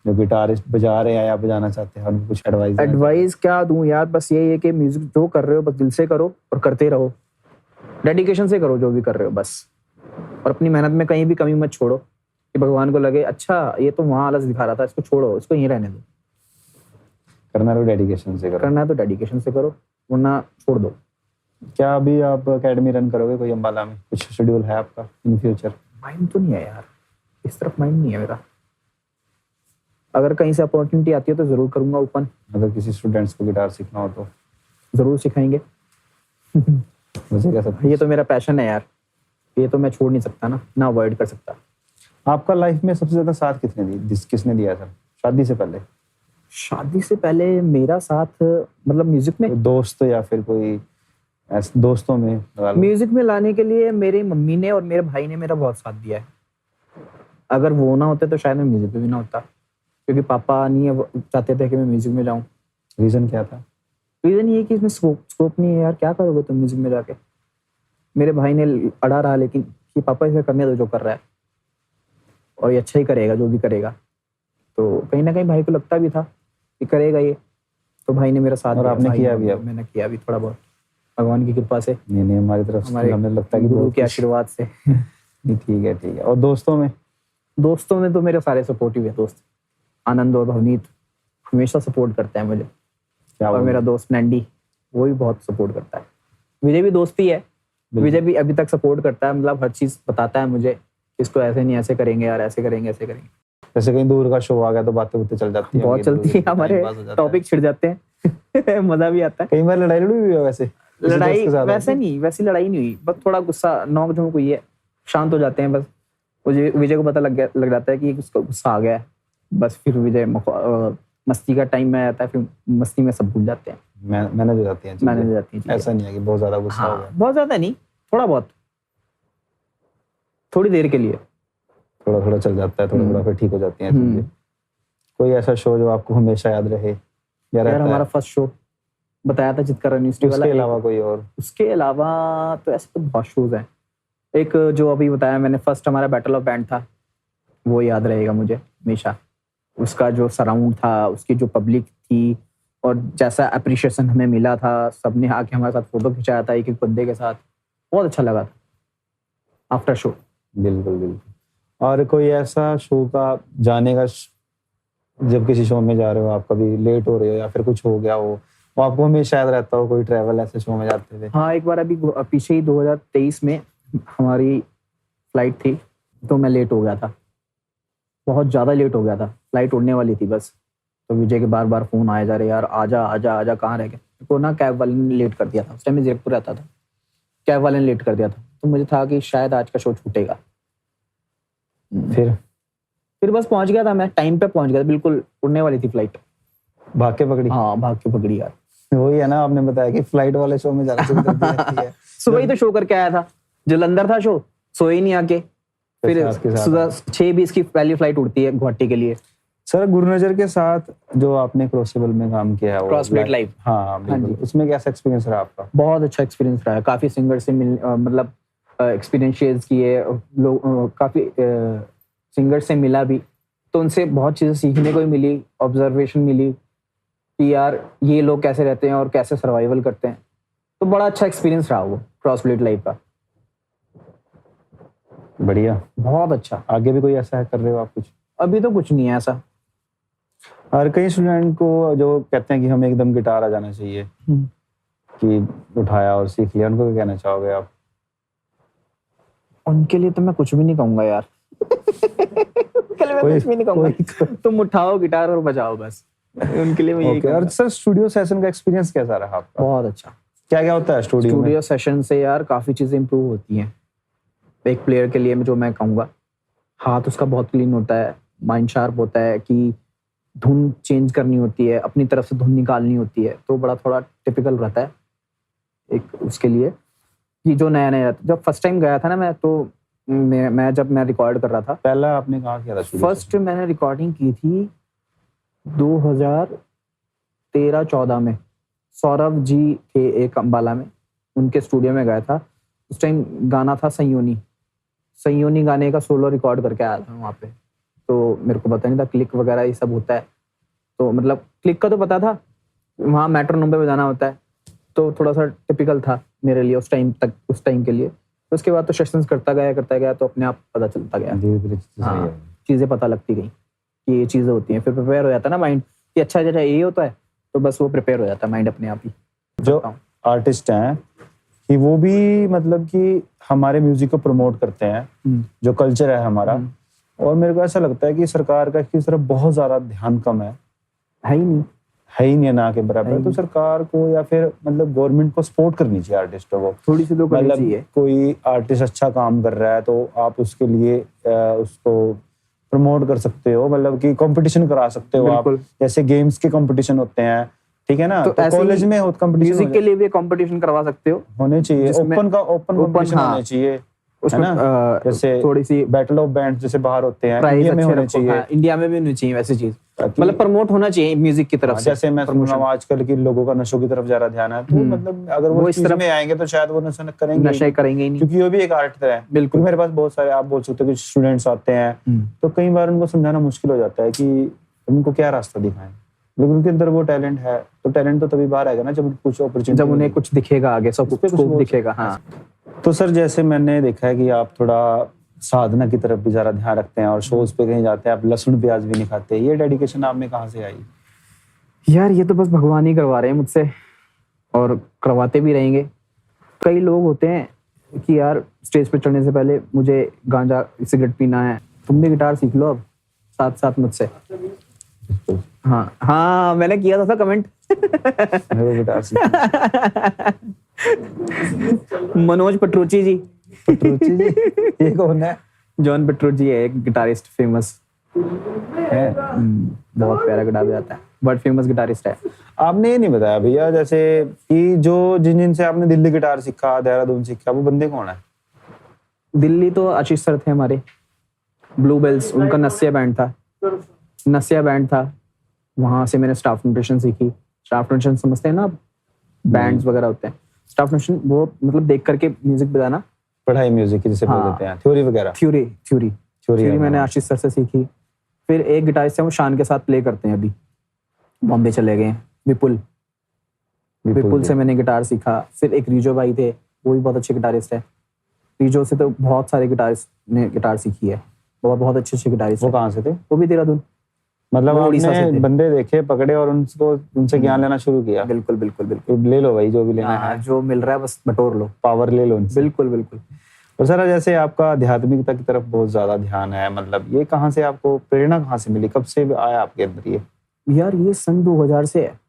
जो गिटारिस्ट बजा रहे हैं या बजाना चाहते हैं, उनको कुछ एडवाइस क्या दूं यार, बस यही है कि म्यूजिक जो कर रहे हो बस दिल से करो और करते रहो, डेडिकेशन से करो जो भी कर रहे हो बस। और अपनी मेहनत में कहीं भी कमी मत छोड़ो कि भगवान को लगे अच्छा ये तो वहां आलस दिखा रहा था, इसको छोड़ो, इसको यहीं रहने दो। करना तो डेडिकेशन से करो, करना है तो डेडिकेशन से करो, वरना छोड़ दो। क्या अभी आप एकेडमी रन करोगे कोई अम्बाला में, कुछ शेड्यूल है आपका इन फ्यूचर? माइंड तो नहीं है यार, इस तरफ माइंड नहीं है मेरा। अगर कहीं से अपॉर्चुनिटी आती है तो जरूर करूंगा ओपन। अगर किसी स्टूडेंट्स को गिटार सीखना हो तो जरूर सिखाएंगे। मुझे क्या सब ये तो मेरा पैशन है यार, ये तो मैं छोड़ नहीं सकता ना अवॉइड कर सकता। आपका लाइफ में सबसे ज्यादा साथ किसने दिया सर, शादी से पहले? शादी से पहले मेरा साथ मतलब म्यूजिक में, कोई दोस्त या फिर कोई ऐसे दोस्तों में लगा लो। म्यूजिक में लाने के लिए मेरी मम्मी ने और मेरे भाई ने मेरा बहुत साथ दिया है। अगर वो ना होते तो शायद मैं म्यूजिक में भी ना होता, क्योंकि पापा नहीं चाहते थे कि मैं म्यूजिक में जाऊं। रीजन क्या था? रीजन ये कि इसमें स्कोप नहीं है यार, क्या करोगे तुम म्यूजिक में जाके। मेरे भाई ने अड़ा रहा लेकिन कि पापा इसे करने दो जो कर रहा है, और ये अच्छा ही करेगा जो भी करेगा। तो कहीं ना कहीं भाई को लगता भी था कि करेगा ये, तो भाई ने मेरा साथ और दिया। आपने भाई किया ने- भी अब? मैंने किया भी थोड़ा बहुत, भगवान की कृपा से, नहीं हमारी तरफ से हमारे हमें लगता है कि गुरु बहुत के कुछ- आशीर्वाद से। नहीं ठीक है। और दोस्तों में? दोस्तों में तो मेरे सारे सपोर्टिव है दोस्त। आनंद और भवनीत हमेशा सपोर्ट करते हैं मुझे, क्या और बोलूं? मेरा दोस्त नैंडी वो भी बहुत सपोर्ट करता है। विजय भी दोस्त ही है, विजय भी अभी तक सपोर्ट करता है, मतलब हर चीज बताता है मुझे, इसको ऐसे नहीं ऐसे करेंगे यार, ऐसे करेंगे ऐसे करेंगे। जैसे कहीं दूर का शो आ गया तो बातें होते चल जाती है, बहुत चलती है, हमारे टॉपिक छिड़ जाते हैं। मजा भी आता है। कई बार लड़ाई भी हुई है वैसे? किसी दोस्त लड़ाई के साथ वैसे होती? नहीं, वैसी लड़ाई नहीं हुई, बस थोड़ा गुस्सा नोक झोंक हुई है, शांत हो जाते हैं बस। विजय को पता लग जाता है कि उसको गुस्सा आ गया है, बस फिर विजय मस्ती का टाइम में आता है, फिर मस्ती में सब भूल जाते हैं, मैनेज हो जाती हैं चीजें। मैनेज हो जाती है। ऐसा नहीं है कि बहुत ज्यादा गुस्सा हो हाँ गया। बहुत ज्यादा नहीं, थोड़ा बहुत, थोड़ी देर के लिए। थोड़ा चल जाता है, थोड़ा फिर ठीक हो जाती हैं चीजें। कोई ऐसा शो जो आपको हमेशा याद रहे या यार रहता हमारा है? फर्स्ट शो बताया था चित्कार यूनिवर्सिटी वाला। उसके अलावा कोई और? उसके अलावा तो ऐसे तो बहुत शोज हैं। एक जो अभी बताया मैंने, फर्स्ट हमारा बैटल ऑफ बैंड था, वो याद रहेगा मुझे हमेशा। उसका जो सराउंड था, उसकी जो पब्लिक थी, और जैसा अप्रिशिएशन हमें मिला था, सबने आके हमारे साथ फोटो खिंचाया था एक एक बंदे के साथ, बहुत अच्छा लगा था आफ्टर शो। बिल्कुल। और कोई ऐसा शो का जाने का जब किसी शो में जा रहे हो आप, कभी लेट हो रहे हो या फिर कुछ हो गया हो, वो आपको हमेशा याद रहता हो? कोई ट्रैवल ऐसे शो में जाते थे? हाँ एक बार अभी पीछे ही 2023 में हमारी फ्लाइट थी, तो मैं लेट हो गया था, बहुत ज़्यादा लेट हो गया था, फ्लाइट उड़ने वाली थी बस। तो विजय के बार फोन आए जा रहे, यार आजा आजा आजा, कहाँ रह गए। तो ना कैब वाले ने लेट कर दिया था, उस टाइम में जयपुर रहता था, कैब वाले ने लेट कर दिया था, तो मुझे था कि शायद आज का शो छूटेगा। फिर बस पहुंच गया था, मैं टाइम पे पहुंच गया था, बिल्कुल उड़ने वाली थी फ्लाइट। भाग के पकड़ी? हाँ भाग के पकड़ी यार। वही है ना, आपने बताया कि फ्लाइट वाले शो में जाने से भी डरती रहती है। सुबह ही तो शो करके आया था, जलंधर था शो, सोए नहीं आके। फिर सुबह 6:20 की पहली फ्लाइट उड़ती है गुवाहाटी के लिए। सर गुरनजर के साथ जो आपने क्रॉसेबल में काम किया है, क्रॉसब्लेड लाइव, हाँ बिल्कुल, उसमें कैसा एक्सपीरियंस रहा आपका? बहुत अच्छा एक्सपीरियंस रहा है, काफी सिंगर से मतलब एक्सपीरियंस शेयर किए, काफी सिंगर से मिला भी, तो उनसे बहुत चीजें सीखने को भी मिली, ऑब्जर्वेशन मिली कि यार ये लोग कैसे रहते हैं और कैसे सर्वाइवल करते हैं। तो बड़ा अच्छा एक्सपीरियंस रहा वो क्रॉसब्लेड लाइव का। बढ़िया, बहुत अच्छा। आगे भी कोई ऐसा है कर रहे हो आप कुछ? अभी तो कुछ नहीं है ऐसा। और कई स्टूडेंट को जो कहते हैं कि हमें एकदम गिटार आ जाना चाहिए, कि उठाया और सीख लिया, उनको क्या कहना चाहोगे आप? उनके लिए तो मैं कुछ भी नहीं कहूंगा यार। उनके लिए मैं कुछ भी नहीं कहूंगा, तुम उठाओ गिटार और बजाओ बस, उनके लिए मैं यही ओके। और कहूंगा। सर स्टूडियो सेशन का एक्सपीरियंस कैसा रहा आपका? बहुत अच्छा। क्या क्या होता है स्टूडियो में? स्टूडियो सेशन से यार काफी चीजें इंप्रूव होती हैं। एक प्लेयर के लिए जो मैं कहूंगा, हाथ उसका बहुत क्लीन होता है, माइंड शार्प होता है कि धुन चेंज करनी होती है, अपनी तरफ से धुन निकालनी होती है, तो बड़ा थोड़ा टिपिकल रहता है एक उसके लिए कि जो नया नया। जब फर्स्ट टाइम गया था ना मैं, तो जब मैं रिकॉर्ड कर रहा था, पहला आपने कहाँ किया था? फर्स्ट मैंने रिकॉर्डिंग की थी 2013-14 में। सौरभ जी थे एक अम्बाला में, उनके स्टूडियो में गया था। उस टाइम गाना था संयोनी गाने का सोलो रिकॉर्ड करके आया था वहाँ पे। तो मेरे को पता नहीं था क्लिक वगैरह ये सब होता है, तो मतलब क्लिक का तो पता था, वहाँ मेट्रोनोम पे बजाना होता है, तो थोड़ा सा टिपिकल था मेरे लिए उस टाइम के लिए। तो उसके बाद तो सेशंस करता गया तो अपने आप पता चलता गया, धीरे-धीरे चीज़ें पता लगती गई कि ये चीज़ें होती हैं। फिर प्रिपेयर हो जाता है ना माइंड कि अच्छा ये होता है, तो बस वो प्रिपेयर हो जाता है माइंड अपने आप ही। जो आर्टिस्ट हैं कि वो भी मतलब कि हमारे म्यूजिक को प्रमोट करते हैं, जो कल्चर है हमारा, और मेरे को ऐसा लगता है कि सरकार का इसकी तरफ बहुत ज्यादा ध्यान कम है ही नहीं ना के बराबर। तो सरकार को या फिर मतलब गवर्नमेंट को सपोर्ट करनी चाहिए आर्टिस्टों को, थोड़ी सी तो करनी चाहिए। कोई आर्टिस्ट अच्छा काम कर रहा है तो आप उसके लिए उसको प्रमोट कर सकते हो, मतलब कि कंपटीशन करा सकते हो आप, जैसे गेम्स के कंपटीशन होते हैं, ठीक है ना, तो कॉलेज में हो कंपटीशन, म्यूजिक के लिए भी कंपटीशन करवा सकते हो, होने चाहिए, ओपन कंपटीशन होने चाहिए, है ना, जैसे थोड़ी सी बैटल ऑफ बैंड्स जैसे बाहर होते हैं, इंडिया में होने चाहिए, इंडिया में भी होनी चाहिए वैसी चीज, मतलब प्रमोट होना चाहिए म्यूजिक की तरफ से। जैसे मैं सुन रहा हूँ आजकल की लोगों का नशों की तरफ ज्यादा ध्यान है, तो मतलब अगर वो इस तरफ में आएंगे तो शायद वो नशा करेंगे ही नहीं, क्योंकि वो भी एक आर्ट है। बिल्कुल, मेरे पास बहुत सारे आप बोल सकते हो कि स्टूडेंट्स आते हैं, तो कई बार उनको समझाना मुश्किल हो जाता है कि उनको क्या रास्ता दिखाएं, लेकिन उनके अंदर वो टैलेंट है, तो टैलेंट तो तभी बाहर आएगा ना जब कुछ अपॉर्चुनिटी, जब उन्हें कुछ दिखेगा आगे, सब कुछ दिखेगा। हाँ, तो सर जैसे मैंने देखा है कि आप थोड़ा साधना की तरफ भी ज्यादा ध्यान रखते हैं और शोज पे कहीं जाते हैं, आप लहसुन प्याज भी नहीं खाते, ये डेडिकेशन आप में कहाँ से आई? यार ये तो बस भगवान ही करवा रहे हैं मुझसे, और करवाते भी रहेंगे। कई लोग होते हैं कि यार स्टेज पे चढ़ने से पहले मुझे गांजा सिगरेट पीना है, तुम भी गिटार सीख लो अब साथ साथ मुझसे। हाँ मैंने किया था कमेंट। गिटार मनोज पटरूची जी ये कौन है? जॉन पेट्रोची है, एक गिटारिस्ट फेमस है, बहुत प्यारा गिटार बजाता है, बहुत फेमस गिटारिस्ट है। आपने ये नहीं बताया भैया, जैसे कि जो जिनसे आपने दिल्ली गिटार सीखा, देहरादून सीखा, वो बंदे कौन है? दिल्ली तो आशीष सर थे हमारे, ब्लू बेल्स, उनका नस्या बैंड था, वहां से मैंने स्टाफ न्यूट्रिशन सीखी। स्टाफ न्यूट्रिशन समझते हैं ना आप, बैंड्स वगैरह होते हैं, स्टाफ न्यूट्रिशन वो मतलब देख करके म्यूजिक बजाना, पढ़ाई म्यूजिक की जिसे बोल देते हैं, थ्योरी वगैरह, थ्योरी मैंने आशीष सर से सीखी। फिर एक गिटारिस्ट है वो शान के साथ प्ले करते हैं, अभी बॉम्बे चले गए, विपुल से मैंने गिटार सीखा। फिर एक रीजो भाई थे, वो भी बहुत अच्छे गिटारिस्ट है, रीजो से तो बहुत सारे गिटारिस्ट ने गिटार सीखी है, वो बहुत अच्छे गिटारिस्ट। वो कहाँ से थे? वो भी देहरादून, मतलब आपने बंदे देखे, पकड़े और उनसे ज्ञान लेना शुरू किया। बिल्कुल ले लो भाई, जो भी लेना है, जो मिल रहा है बस बटोर लो, पावर ले लो। बिल्कुल। और सर जैसे आपका आध्यात्मिकता की तरफ बहुत ज्यादा ध्यान है, मतलब ये कहाँ से आपको प्रेरणा कहाँ से मिली, कब से आया आपके अंदर ये? यार ये सन 2000 से है।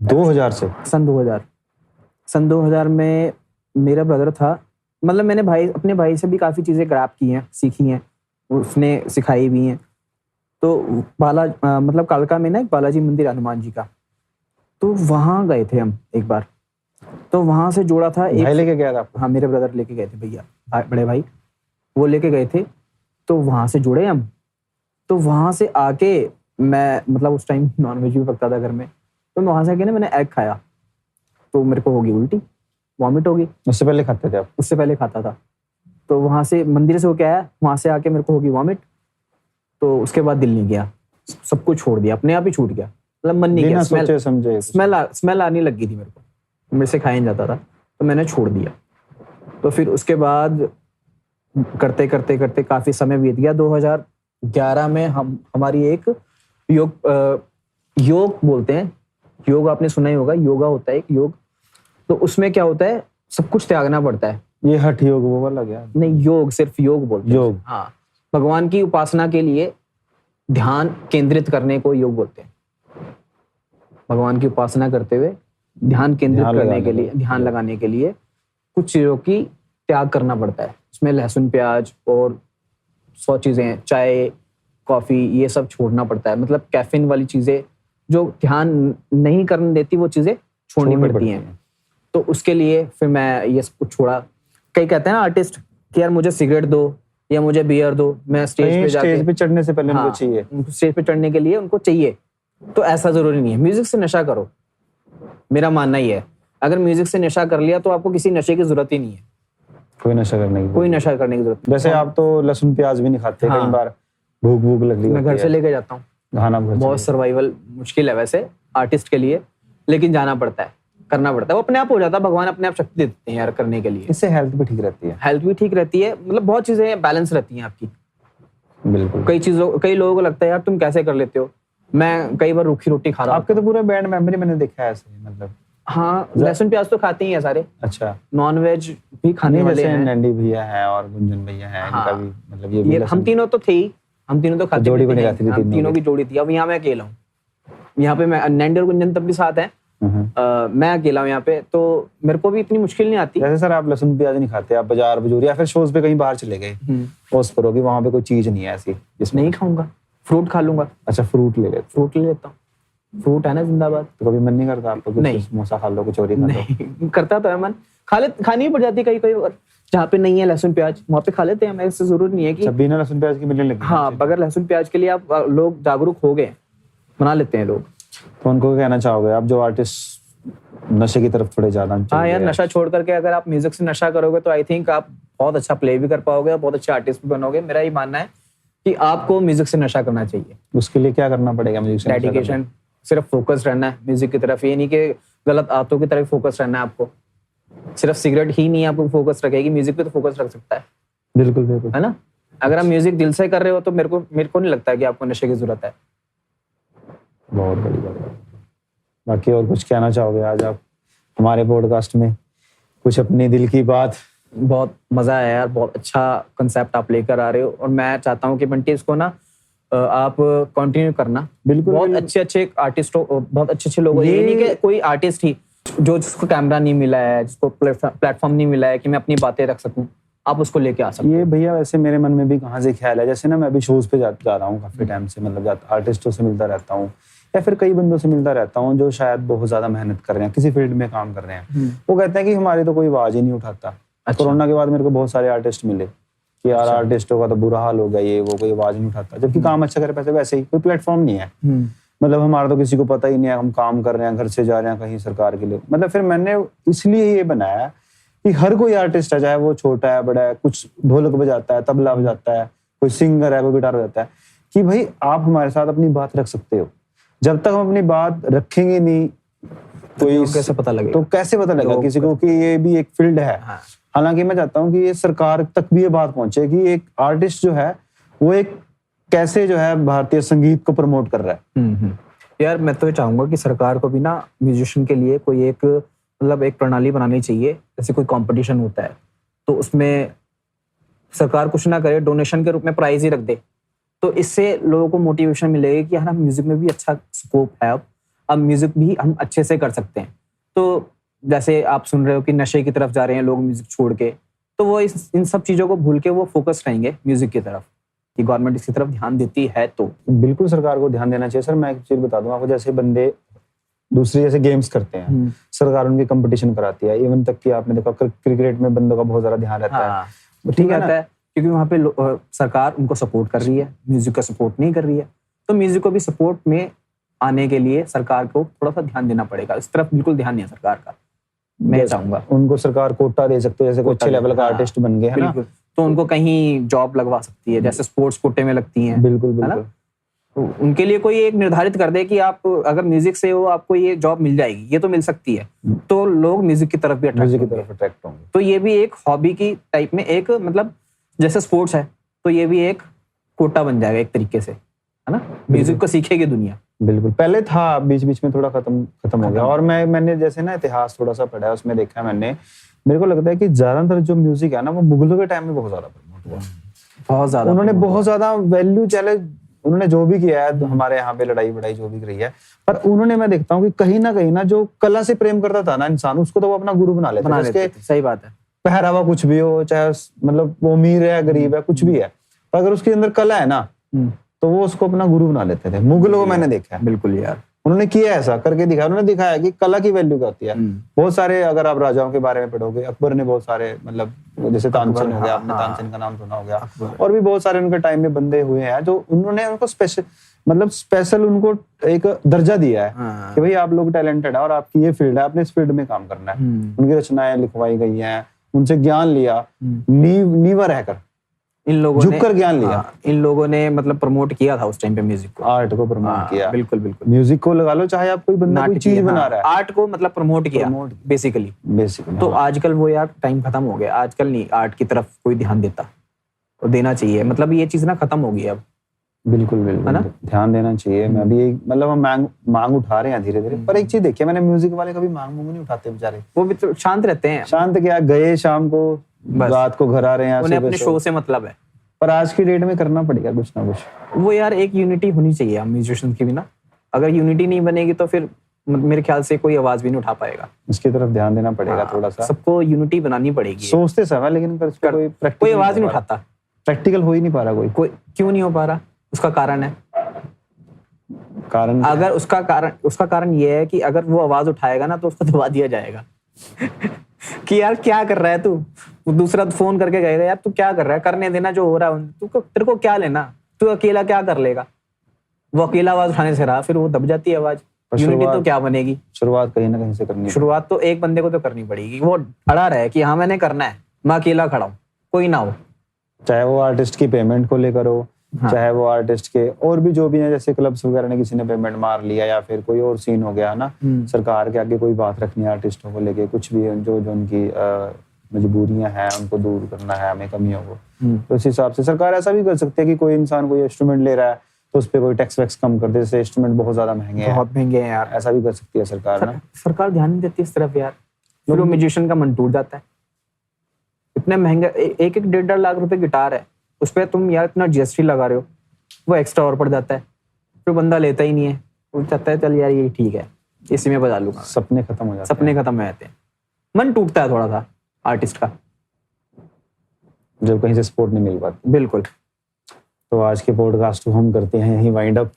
2000 से? सन 2000 में मेरा ब्रदर था, मतलब मैंने अपने भाई से भी काफी चीजें ग्रैब की हैं, सीखी हैं, उसने सिखाई भी हैं। तो मतलब कालका में ना एक बालाजी मंदिर हनुमान जी का, तो वहां गए थे हम एक बार, तो वहां से जोड़ा था एक भाई लेके गया था। हाँ मेरे ब्रदर लेके गए थे भैया, बड़े भाई वो लेके गए थे, तो वहां से जुड़े हम। तो वहां से आके मैं मतलब उस टाइम नॉनवेज भी पकता था घर में, तो वहां से आके ना मैंने एग खाया, तो मेरे को होगी उल्टी, वॉमिट होगी। उससे पहले खाते थे आप? उससे पहले खाता था। तो वहां से मंदिर से होके आया, वहां से आके मेरे को होगी वॉमिट, तो उसके बाद दिल नहीं गया, सब कुछ छोड़ दिया, अपने आप ही छूट गया, मतलब मन नहीं गया, स्मेल आने लग गई थी मेरे को, मेरे से खाया नहीं जाता था, तो मैंने छोड़ दिया। तो फिर उसके बाद करते करते काफी समय बीत गया। 2011 में हमारी एक योग योग बोलते हैं, योग आपने सुना ही होगा, योगा होता है एक योग। तो उसमें क्या होता है, सब कुछ त्यागना पड़ता है। ये हठ योग वो वाला क्या? नहीं, योग, सिर्फ योग बोलते हैं। योग। हाँ, भगवान की उपासना के लिए ध्यान केंद्रित करने को योग बोलते हैं। भगवान की उपासना करते हुए ध्यान केंद्रित करने के लिए, ध्यान लगाने के लिए कुछ चीजों की त्याग करना पड़ता है। उसमें लहसुन, प्याज और 100 चीजें, चाय, कॉफी, ये सब छोड़ना पड़ता है। मतलब कैफीन वाली चीजें जो ध्यान नहीं करने देती, वो चीजें छोड़नी पड़ती हैं। तो उसके लिए फिर मैं ये सब कुछ छोड़ा। कई कहते हैं ना आर्टिस्ट कि यार मुझे सिगरेट दो या मुझे बियर दो, मैं स्टेज पे चढ़ने से पहले उनको चाहिए, स्टेज पे चढ़ने के लिए उनको चाहिए। तो ऐसा जरूरी नहीं है, म्यूजिक से नशा करो, मेरा मानना ही है। अगर म्यूजिक से नशा कर लिया तो आपको किसी नशे की जरूरत ही नहीं है। कोई नशा करने की जरूरत। जैसे आप तो लहसुन प्याज भी नहीं खाते। हाँ। कई बार भूख लग रही, मैं घर से लेके जाता हूँ खाना। बहुत सर्वाइवल मुश्किल है वैसे आर्टिस्ट के लिए, लेकिन जाना पड़ता है, करना पड़ता है। वो अपने आप हो जाता है, भगवान अपने आप शक्ति देते हैं यार करने के लिए। इससे हेल्थ भी ठीक रहती है। हेल्थ भी ठीक रहती है, मतलब बहुत चीजें बैलेंस रहती हैं आपकी। बिल्कुल। कई लोगों को लगता है यार तुम कैसे कर लेते हो। मैं कई बार रूखी रोटी खा रहा हूँ। आपके तो पूरा बैंड मेंबर मैंने देखा है ऐसे, मतलब। हाँ, लहसुन प्याज तो खाते ही है सारे। अच्छा। नॉन वेज भी खाने वाले हैं। नंदी भैया है और गुंजन भैया है। इनका भी मतलब ये हम तीनों तो थे ही, हम तीनों तो खाते जोड़ी बनी रहती थी। हम तीनों की जोड़ी थी। अब यहाँ मैं अकेला हूँ, यहाँ पे मैं, नंदी और गुंजन तब भी साथ हैं, मैं अकेला हूँ यहाँ पे। तो मेरे को भी इतनी मुश्किल नहीं आती। जैसे सर आप लहसुन प्याज नहीं खाते, आप बाजार बजूर या फिर शोज पे कहीं बाहर चले गए, पोस्ट करोगे वहां पे कोई चीज नहीं है ऐसी जिसमें नहीं खाऊंगा, फ्रूट खा लूंगा। अच्छा, फ्रूट ले लेता हूँ। फ्रूट है ना जिंदाबाद। तो कभी मन नहीं करता आपको कुछ समोसा खा लो, कचौरी खा लो? नहीं करता तो है मन, खानी ही पड़ जाती है कई बार। जहाँ पे नहीं है लहसुन प्याज वहाँ पे खा लेते हैं। इससे जरूरी नहीं है कि बिना लहसुन प्याज की मिलने लगी। हाँ, बगैर लहसुन प्याज के लिए आप लोग जागरूक हो गए, बना लेते हैं लोग। तो उनको कहना चाहोगे आप जो आर्टिस्ट नशे की तरफ थोड़े ज्यादा? हाँ यार, नशा छोड़ करके अगर आप म्यूजिक से नशा करोगे तो आई थिंक आप बहुत अच्छा प्ले भी कर पाओगे और बहुत अच्छे आर्टिस्ट भी बनोगे। मेरा ये मानना है कि आपको म्यूजिक से नशा करना चाहिए। उसके लिए क्या करना पड़ेगा? म्यूजिक से डेडिकेशन, सिर्फ फोकस रहना है म्यूजिक की तरफ। ये नहीं कि गलत आदतों की तरफ फोकस रहना है आपको। सिर्फ सिगरेट ही नहीं आपको फोकस रखेगी, म्यूजिक पे तो फोकस रख सकता है। बिल्कुल बिल्कुल, है ना। अगर आप म्यूजिक दिल से कर रहे हो तो मेरे को नहीं लगता कि आपको नशे की जरूरत है। बहुत बड़ी बात है। बाकी और कुछ कहना चाहोगे आज आप हमारे पॉडकास्ट में? कुछ अपने दिल की बात? बहुत मजा आया यार, बहुत अच्छा कंसेप्ट आप लेकर आ रहे हो और मैं चाहता हूँ कि बंटी इसको ना आप कंटिन्यू करना। बिल्कुल। बहुत अच्छे आर्टिस्ट हो, बहुत अच्छे लोग। ये नहीं कि कोई आर्टिस्ट ही जिसको कैमरा नहीं मिला है, जिसको प्लेटफॉर्म नहीं मिला है कि मैं अपनी बातें रख सकूं, आप उसको लेके आ सकते ये भैया वैसे मेरे मन में भी कहाँ से ख्याल है, जैसे ना मैं अभी शोज पे जा रहा हूँ काफी टाइम से, मतलब आर्टिस्टों से मिलता रहता हूँ या फिर कई बंदों से मिलता रहता हूँ जो शायद बहुत ज्यादा मेहनत कर रहे हैं, किसी फील्ड में काम कर रहे हैं। वो कहते हैं कि हमारी तो कोई आवाज ही नहीं उठाता। कोरोना के बाद मेरे को बहुत सारे आर्टिस्ट मिले कि यार आर्टिस्टों का तो बुरा हाल हो गया, ये वो, कोई आवाज नहीं उठाता, जबकि काम अच्छा करे पैसे वैसे ही कोई प्लेटफॉर्म नहीं है। मतलब हमारा तो किसी को पता ही नहीं है, हम काम कर रहे हैं, घर से जा रहे हैं कहीं सरकार के लिए। मतलब फिर मैंने इसलिए ये बनाया कि हर कोई आर्टिस्ट है, चाहे वो छोटा है बड़ा है, कुछ ढोलक बजाता है, तबला बजाता है, कोई सिंगर है, कोई गिटार बजाता है, कि भाई आप हमारे साथ अपनी बात रख सकते हो। जब तक हम अपनी बात रखेंगे नहीं कोई कैसे पता लगेगा? तो कैसे पता लगेगा किसी को कि ये भी एक फील्ड है। हालांकि मैं चाहता हूँ कि ये सरकार तक भी ये बात पहुंचे कि एक आर्टिस्ट जो है वो एक कैसे जो है भारतीय संगीत को प्रमोट कर रहा है। यार मैं तो चाहूंगा कि सरकार को भी ना म्यूजिशियन के लिए कोई एक मतलब एक प्रणाली बनानी चाहिए। जैसे कोई कंपटीशन होता है तो उसमें सरकार कुछ ना करे, डोनेशन के रूप में प्राइज ही रख दे, तो इससे लोगों को मोटिवेशन मिलेगी कि यार म्यूजिक में भी अच्छा स्कोप है, अब म्यूजिक भी हम अच्छे से कर सकते हैं। तो जैसे आप सुन रहे हो कि नशे की तरफ जा रहे हैं लोग म्यूजिक छोड़ के, तो वो इन सब चीजों को भूल के वो फोकस रहेंगे म्यूजिक की तरफ, कि गवर्नमेंट इसकी तरफ ध्यान देती है। तो बिल्कुल सरकार को ध्यान देना चाहिए। सर मैं एक चीज बता दूं आपको, जैसे बंदे दूसरे जैसे गेम्स करते हैं, सरकार उनके कंपटीशन कराती है, इवन तक कि आपने देखा क्रिकेट में बंदों का बहुत ज्यादा ध्यान रहता है। ठीक है, क्योंकि वहाँ पे सरकार उनको सपोर्ट कर रही है, म्यूजिक का सपोर्ट नहीं कर रही है। तो म्यूजिक को भी सपोर्ट में आने के लिए सरकार को थोड़ा सा ध्यान देना पड़ेगा। इस तरफ बिल्कुल ध्यान नहीं है सरकार का। मैं चाहूंगा उनको सरकार कोटा दे सकते है, जैसे कोई अच्छे लेवल का आर्टिस्ट बन गए है ना, तो उनको कहीं जॉब लगवा सकती है, जैसे स्पोर्ट्स कोटे में लगती हैं। बिल्कुल बिल्कुल। तो उनके लिए कोई एक निर्धारित कर दे कि आप अगर म्यूजिक से हो आपको ये जॉब मिल जाएगी, ये तो मिल सकती है, तो लोग म्यूजिक की तरफ भी अट्रैक्ट होंगे। तो ये भी एक हॉबी की टाइप में, एक मतलब जैसे स्पोर्ट्स है तो ये भी एक कोटा बन जाएगा एक तरीके से, है ना। म्यूजिक को सीखेगी दुनिया। बिल्कुल, पहले था, बीच बीच में थोड़ा खत्म हो गया। और मैंने जैसे ना इतिहास थोड़ा सा पढ़ा है, उसमें देखा मैंने, मेरे को लगता है कि ज्यादातर जो म्यूजिक है ना वो मुगलों के टाइम में बहुत ज्यादा प्रमोट हुआ, बहुत ज्यादा उन्होंने promote बहुत हुआ। ज्यादा वैल्यू, चले उन्होंने जो भी किया है हमारे यहाँ पे, लड़ाई वड़ाई जो भी करी है, पर उन्होंने, मैं देखता हूँ कि कहीं ना जो कला से प्रेम करता था ना इंसान, उसको तो वो अपना गुरु बना लेता है। सही बात है। पहरावा कुछ भी हो, चाहे मतलब वो अमीर है गरीब है कुछ भी है, पर अगर उसके अंदर कला है ना तो वो उसको अपना गुरु बना लेते थे। मुगलों को मैंने देखा है, बिल्कुल यार, उन्होंने किया ऐसा करके दिखाया, उन्होंने दिखाया कि कला की वैल्यू क्या होती है। बहुत सारे, अगर आप राजाओं के बारे में पढ़ोगे, अकबर ने बहुत सारे, मतलब जैसे तानसेन हो गया, आपने तानसेन का नाम सुना हो गया, और भी बहुत सारे उनके टाइम में बंदे हुए हैं जो उन्होंने उनको स्पेशल उनको एक दर्जा दिया है कि भाई आप लोग टैलेंटेड है और आपकी ये फील्ड है, आपने इस फील्ड में काम करना है। उनकी रचनाएं लिखवाई गई हैं, उनसे ज्ञान लिया, नीवा रहकर इन लोगों ने झुककर ज्ञान लिया। इन लोगों ने मतलब प्रमोट किया था उस टाइम पे म्यूजिक को, आर्ट को प्रमोट किया। बिल्कुल बिल्कुल, म्यूजिक को लगा लो, चाहे आप कोई बंदा कोई चीज बना रहा है, आर्ट को मतलब प्रमोट किया बेसिकली। तो आजकल वो यार टाइम खत्म हो गया, आजकल नहीं आर्ट की तरफ कोई ध्यान देता, और देना चाहिए, मतलब ये चीज ना खत्म हो गई अब। बिल्कुल बिल्कुल, ध्यान देना चाहिए। मैं भी, मतलब हम मांग उठा रहे हैं धीरे धीरे, पर एक चीज देखिए मैंने, म्यूजिक वाले कभी मांग नहीं उठाते बेचारे, वो भी तो शांत रहते हैं। शांत क्या, गए शाम को, रात को घर आ रहे हैं, उन्हें अपने शो से मतलब है। पर आज की डेट में करना पड़ेगा कुछ ना कुछ। वो यार एक यूनिटी होनी चाहिए हम म्यूजिशियन की भी ना, अगर यूनिटी नहीं बनेगी तो फिर मेरे ख्याल से कोई आवाज भी नहीं उठा पाएगा। इसकी तरफ ध्यान देना पड़ेगा थोड़ा सा, सबको यूनिटी बनानी पड़ेगी। सोचते सब है लेकिन कोई आवाज नहीं उठाता, प्रैक्टिकल हो ही नहीं पा रहा कोई। क्यों नहीं हो पा रहा? उसका कारण है, कारण अगर उसका कारण ये है कि अगर वो आवाज उठाएगा ना तो उसको दबा दिया जाएगा कि यार क्या कर रहा है तू, दूसरा फोन करके कहेगा यार तू क्या कर रहा है, करने देना जो हो रहा है, तेरे को क्या लेना, तू अकेला क्या कर लेगा। वो अकेला आवाज उठाने से रहा, फिर वो दब जाती है आवाज, यूनिटी तो क्या बनेगी। शुरुआत कहीं ना कहीं से करनी, शुरुआत तो एक बंदे को तो करनी पड़ेगी, वो खड़ा रहे कि हाँ मैंने करना है, मैं अकेला खड़ा हूँ, कोई ना हो, चाहे वो आर्टिस्ट की पेमेंट को लेकर हो, चाहे वो आर्टिस्ट के और भी जो भी है, जैसे क्लब्स वगैरह ने किसी ने पेमेंट मार लिया या फिर कोई और सीन हो गया ना, सरकार के आगे कोई बात रखनी है आर्टिस्टों को लेके, कुछ भी जो उनकी मजबूरियां हैं उनको दूर करना है, हमें कमियों को, तो इस हिसाब से सरकार ऐसा भी कर सकती है कि कोई इंसान कोई इंस्ट्रूमेंट ले रहा है तो उस पर कोई टैक्स वैक्स कम कर दे, जैसे इंस्ट्रूमेंट बहुत ज्यादा महंगे हैं, बहुत महंगे हैं यार, ऐसा भी कर सकती है सरकार ना। सरकार ध्यान नहीं देती इस तरफ यार, फिर वो म्यूजिशियन का मन टूट जाता है। इतने महंगे 1-1 1.5 लाख रुपए गिटार है, उस पर तुम यार इतना जीएसटी लगा रहे हो, वो एक्स्ट्रा और पड़ जाता है, फिर बंदा लेता ही नहीं है, वो चाहता है चल यार ये ठीक है इसी में बजा लूंगा। सपने खत्म हो जाते हैं, सपने खत्म हो जाते हैं, मन टूटता है थोड़ा सा आर्टिस्ट का, जब कहीं से सपोर्ट नहीं मिल पाती। बिल्कुल। तो आज के पॉडकास्ट को हम करते हैं यहीं वाइंड अप।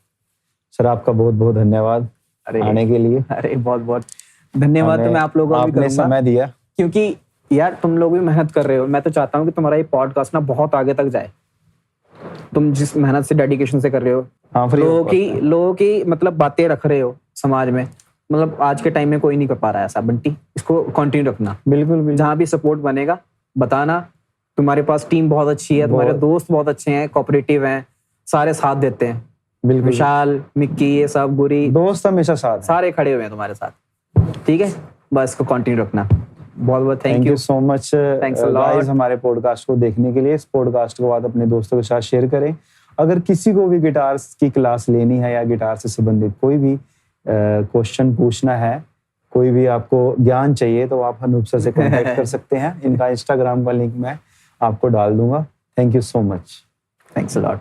सर आपका बहुत बहुत धन्यवाद आने के लिए। अरे बहुत बहुत धन्यवाद, तो मैं आप लोगों को भी करूंगा, समय दिया, क्योंकि यार तुम लोग भी मेहनत कर रहे हो, मैं तो चाहता हूँ कि तुम्हारा ये पॉडकास्ट ना बहुत आगे तक जाए, तुम जिस मेहनत से डेडिकेशन से कर रहे हो, लोगों की मतलब बातें रख रहे हो समाज में, मतलब आज के टाइम में कोई नहीं कर पा रहा है ऐसा। बंटी इसको कंटिन्यू रखना, बिल्कुल, जहाँ भी सपोर्ट बनेगा बताना। तुम्हारे पास टीम बहुत अच्छी है, तुम्हारे दोस्त बहुत अच्छे हैं, कोऑपरेटिव हैं, सारे साथ देते हैं, बिल्कुल, विशाल, मिक्की, ये सब गुरी दोस्त हमेशा साथ, सारे खड़े हुए हैं तुम्हारे साथ, ठीक है। बस इसको कंटिन्यू रखना। बहुत बहुत thank you so much guys हमारे पॉडकास्ट को देखने के लिए। इस पॉडकास्ट को बाद अपने दोस्तों के साथ शेयर करें। अगर किसी को भी गिटार की क्लास लेनी है या गिटार से संबंधित कोई भी क्वेश्चन पूछना है, कोई भी आपको ज्ञान चाहिए, तो आप अनूप सर से कांटेक्ट कर सकते हैं। इनका इंस्टाग्राम का लिंक मैं आपको डाल दूंगा। Thank you so much, thanks a lot.